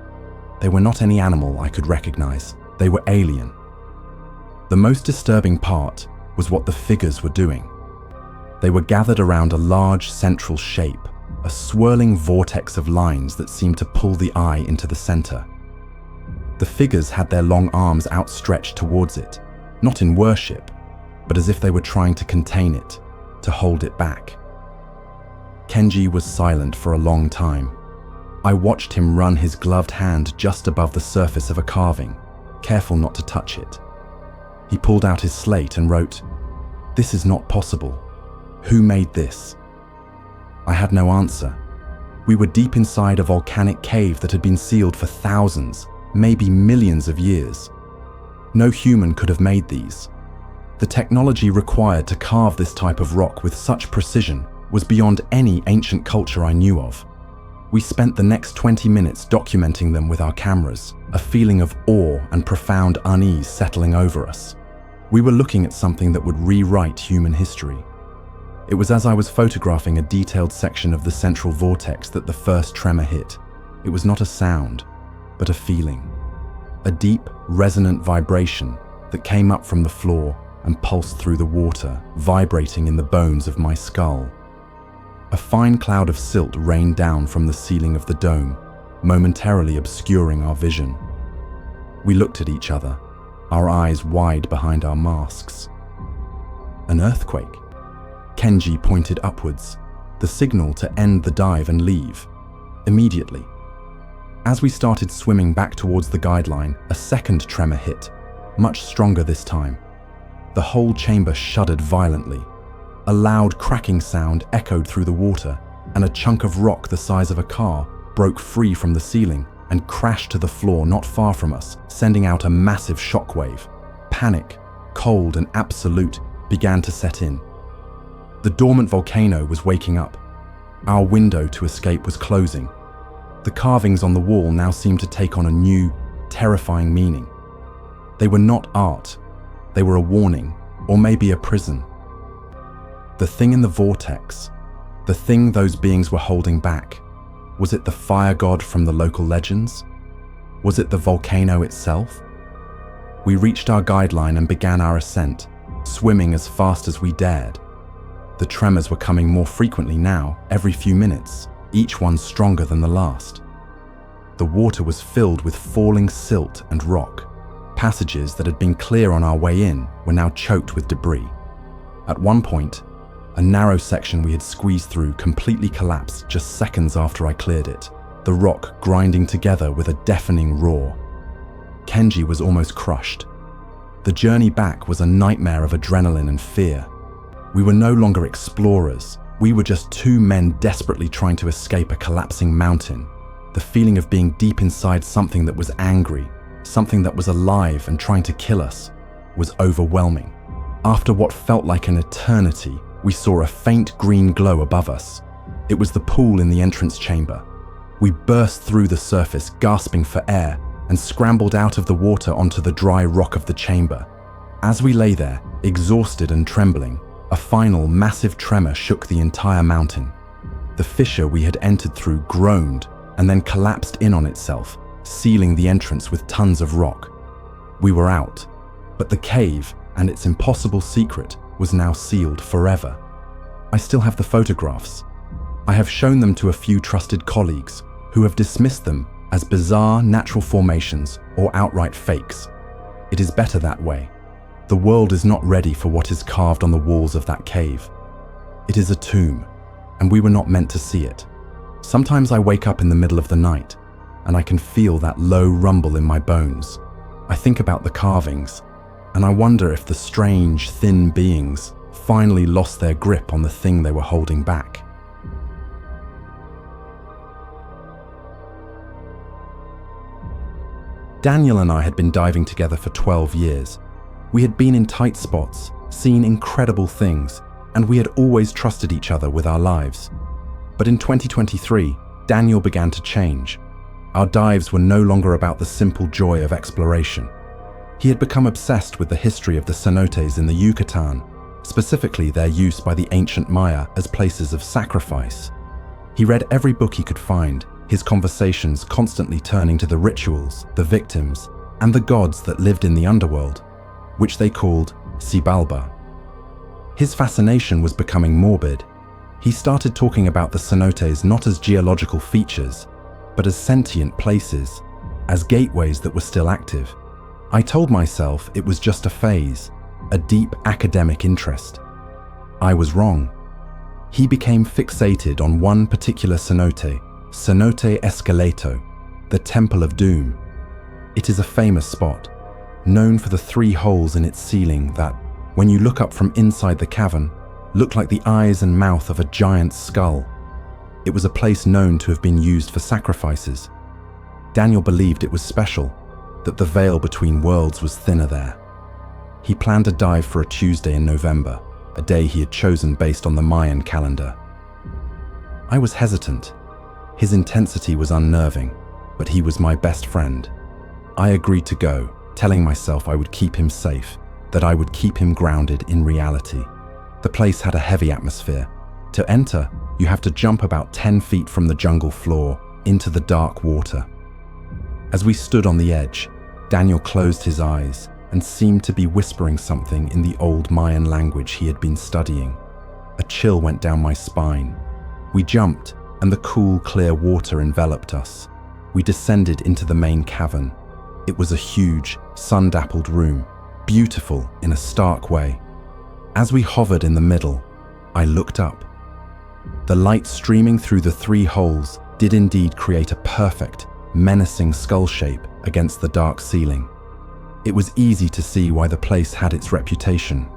They were not any animal I could recognize. They were alien. The most disturbing part was what the figures were doing. They were gathered around a large central shape, a swirling vortex of lines that seemed to pull the eye into the center. The figures had their long arms outstretched towards it, not in worship, but as if they were trying to contain it, to hold it back. Kenji was silent for a long time. I watched him run his gloved hand just above the surface of a carving, careful not to touch it. He pulled out his slate and wrote, "This is not possible. Who made this?" I had no answer. We were deep inside a volcanic cave that had been sealed for thousands, maybe millions of years. No human could have made these. The technology required to carve this type of rock with such precision was beyond any ancient culture I knew of. We spent the next 20 minutes documenting them with our cameras, a feeling of awe and profound unease settling over us. We were looking at something that would rewrite human history. It was as I was photographing a detailed section of the central vortex that the first tremor hit. It was not a sound, but a feeling. A deep, resonant vibration that came up from the floor and pulsed through the water, vibrating in the bones of my skull. A fine cloud of silt rained down from the ceiling of the dome, momentarily obscuring our vision. We looked at each other, our eyes wide behind our masks. An earthquake? Kenji pointed upwards, the signal to end the dive and leave, immediately. As we started swimming back towards the guideline, a second tremor hit, much stronger this time. The whole chamber shuddered violently. A loud cracking sound echoed through the water, and a chunk of rock the size of a car broke free from the ceiling and crashed to the floor not far from us, sending out a massive shockwave. Panic, cold and absolute, began to set in. The dormant volcano was waking up. Our window to escape was closing. The carvings on the wall now seemed to take on a new, terrifying meaning. They were not art. They were a warning, or maybe a prison. The thing in the vortex, the thing those beings were holding back, was it the fire god from the local legends? Was it the volcano itself? We reached our guideline and began our ascent, swimming as fast as we dared. The tremors were coming more frequently now, every few minutes, each one stronger than the last. The water was filled with falling silt and rock. Passages that had been clear on our way in were now choked with debris. At one point, a narrow section we had squeezed through completely collapsed just seconds after I cleared it, the rock grinding together with a deafening roar. Kenji was almost crushed. The journey back was a nightmare of adrenaline and fear. We were no longer explorers. We were just two men desperately trying to escape a collapsing mountain. The feeling of being deep inside something that was angry, something that was alive and trying to kill us, was overwhelming. After what felt like an eternity, we saw a faint green glow above us. It was the pool in the entrance chamber. We burst through the surface, gasping for air, and scrambled out of the water onto the dry rock of the chamber. As we lay there, exhausted and trembling, a final massive tremor shook the entire mountain. The fissure we had entered through groaned and then collapsed in on itself, sealing the entrance with tons of rock. We were out, but the cave and its impossible secret was now sealed forever. I still have the photographs. I have shown them to a few trusted colleagues who have dismissed them as bizarre natural formations or outright fakes. It is better that way. The world is not ready for what is carved on the walls of that cave. It is a tomb, and we were not meant to see it. Sometimes I wake up in the middle of the night, and I can feel that low rumble in my bones. I think about the carvings, and I wonder if the strange, thin beings finally lost their grip on the thing they were holding back. Daniel and I had been diving together for 12 years. We had been in tight spots, seen incredible things, and we had always trusted each other with our lives. But in 2023, Daniel began to change. Our dives were no longer about the simple joy of exploration. He had become obsessed with the history of the cenotes in the Yucatan, specifically their use by the ancient Maya as places of sacrifice. He read every book he could find, his conversations constantly turning to the rituals, the victims, and the gods that lived in the underworld, which they called Xibalba. His fascination was becoming morbid. He started talking about the cenotes not as geological features, but as sentient places, as gateways that were still active. I told myself it was just a phase, a deep academic interest. I was wrong. He became fixated on one particular cenote, Cenote Esqueleto, the Temple of Doom. It is a famous spot, known for the 3 holes in its ceiling that, when you look up from inside the cavern, look like the eyes and mouth of a giant skull. It was a place known to have been used for sacrifices. Daniel believed it was special, that the veil between worlds was thinner there. He planned a dive for a Tuesday in November, a day he had chosen based on the Mayan calendar. I was hesitant. His intensity was unnerving, but he was my best friend. I agreed to go, telling myself I would keep him safe, that I would keep him grounded in reality. The place had a heavy atmosphere. To enter, you have to jump about 10 feet from the jungle floor into the dark water. As we stood on the edge, Daniel closed his eyes and seemed to be whispering something in the old Mayan language he had been studying. A chill went down my spine. We jumped, and the cool, clear water enveloped us. We descended into the main cavern. It was a huge, sun-dappled room, beautiful in a stark way. As we hovered in the middle, I looked up. The light streaming through the 3 holes did indeed create a perfect, menacing skull shape against the dark ceiling. It was easy to see why the place had its reputation.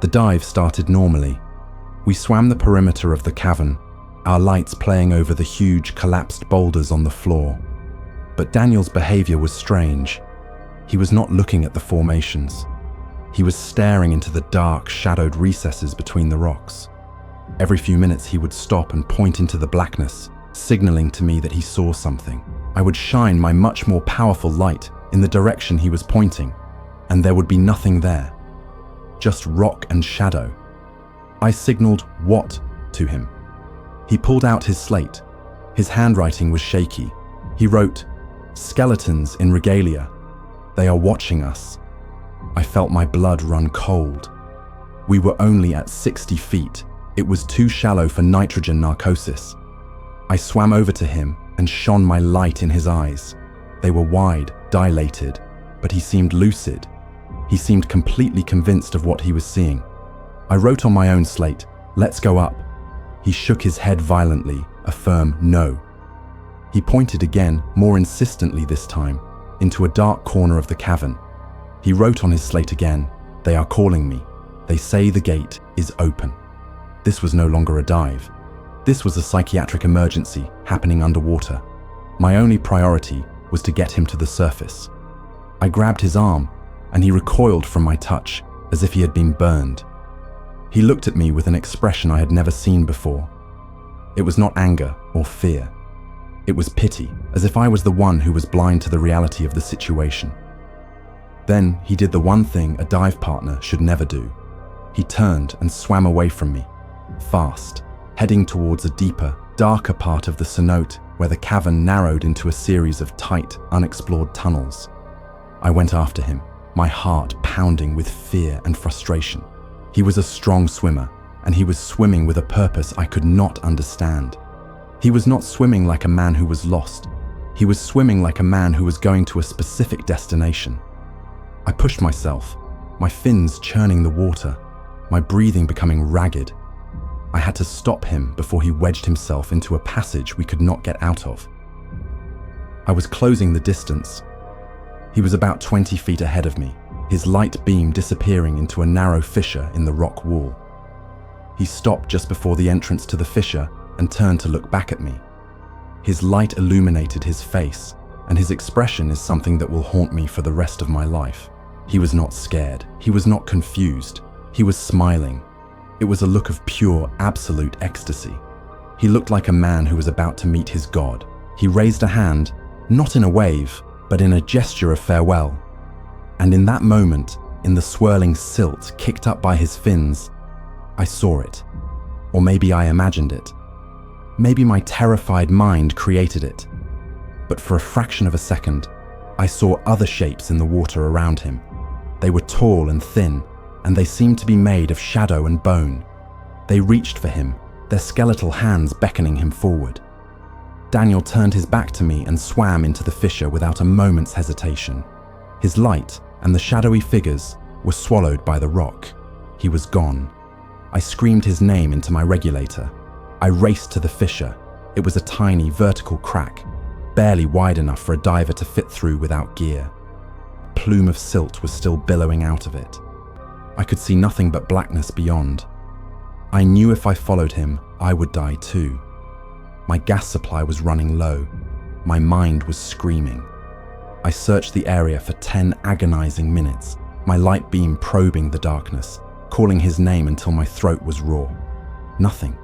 The dive started normally. We swam the perimeter of the cavern, our lights playing over the huge, collapsed boulders on the floor. But Daniel's behavior was strange. He was not looking at the formations. He was staring into the dark, shadowed recesses between the rocks. Every few minutes he would stop and point into the blackness, signaling to me that he saw something. I would shine my much more powerful light in the direction he was pointing, and there would be nothing there. Just rock and shadow. I signaled "what" to him. He pulled out his slate. His handwriting was shaky. He wrote, "Skeletons in regalia. They are watching us." I felt my blood run cold. We were only at 60 feet. It was too shallow for nitrogen narcosis. I swam over to him and shone my light in his eyes. They were wide, dilated, but he seemed lucid. He seemed completely convinced of what he was seeing. I wrote on my own slate, "Let's go up." He shook his head violently, a firm no. He pointed again, more insistently this time, into a dark corner of the cavern. He wrote on his slate again, "They are calling me. They say the gate is open." This was no longer a dive. This was a psychiatric emergency happening underwater. My only priority was to get him to the surface. I grabbed his arm, and he recoiled from my touch as if he had been burned. He looked at me with an expression I had never seen before. It was not anger or fear. It was pity, as if I was the one who was blind to the reality of the situation. Then he did the one thing a dive partner should never do. He turned and swam away from me, fast, heading towards a deeper, darker part of the cenote where the cavern narrowed into a series of tight, unexplored tunnels. I went after him, my heart pounding with fear and frustration. He was a strong swimmer, and he was swimming with a purpose I could not understand. He was not swimming like a man who was lost. He was swimming like a man who was going to a specific destination. I pushed myself, my fins churning the water, my breathing becoming ragged. I had to stop him before he wedged himself into a passage we could not get out of. I was closing the distance. He was about 20 feet ahead of me, his light beam disappearing into a narrow fissure in the rock wall. He stopped just before the entrance to the fissure and turned to look back at me. His light illuminated his face, and his expression is something that will haunt me for the rest of my life. He was not scared. He was not confused. He was smiling. It was a look of pure, absolute ecstasy. He looked like a man who was about to meet his God. He raised a hand, not in a wave, but in a gesture of farewell. And in that moment, in the swirling silt kicked up by his fins, I saw it. Or maybe I imagined it. Maybe my terrified mind created it. But for a fraction of a second, I saw other shapes in the water around him. They were tall and thin, and they seemed to be made of shadow and bone. They reached for him, their skeletal hands beckoning him forward. Daniel turned his back to me and swam into the fissure without a moment's hesitation. His light and the shadowy figures were swallowed by the rock. He was gone. I screamed his name into my regulator. I raced to the fissure. It was a tiny vertical crack, barely wide enough for a diver to fit through without gear. A plume of silt was still billowing out of it. I could see nothing but blackness beyond. I knew if I followed him, I would die too. My gas supply was running low. My mind was screaming. I searched the area for 10 agonizing minutes, my light beam probing the darkness, calling his name until my throat was raw. Nothing.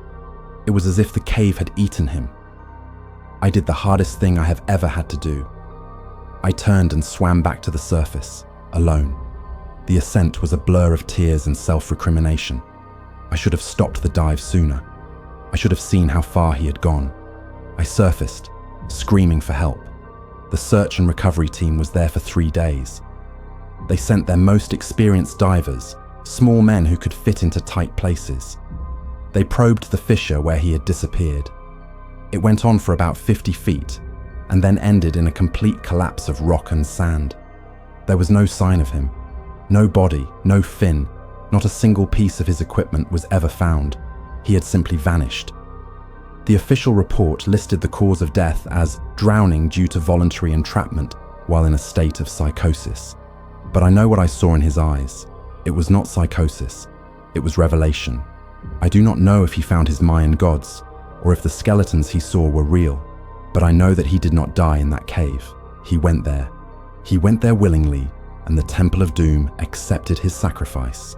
It was as if the cave had eaten him. I did the hardest thing I have ever had to do. I turned and swam back to the surface, alone. The ascent was a blur of tears and self-recrimination. I should have stopped the dive sooner. I should have seen how far he had gone. I surfaced, screaming for help. The search and recovery team was there for 3 days. They sent their most experienced divers, small men who could fit into tight places. They probed the fissure where he had disappeared. It went on for about 50 feet, and then ended in a complete collapse of rock and sand. There was no sign of him. No body, no fin, not a single piece of his equipment was ever found. He had simply vanished. The official report listed the cause of death as drowning due to voluntary entrapment while in a state of psychosis. But I know what I saw in his eyes. It was not psychosis. It was revelation. I do not know if he found his Mayan gods, or if the skeletons he saw were real, but I know that he did not die in that cave. He went there. He went there willingly, and the Temple of Doom accepted his sacrifice.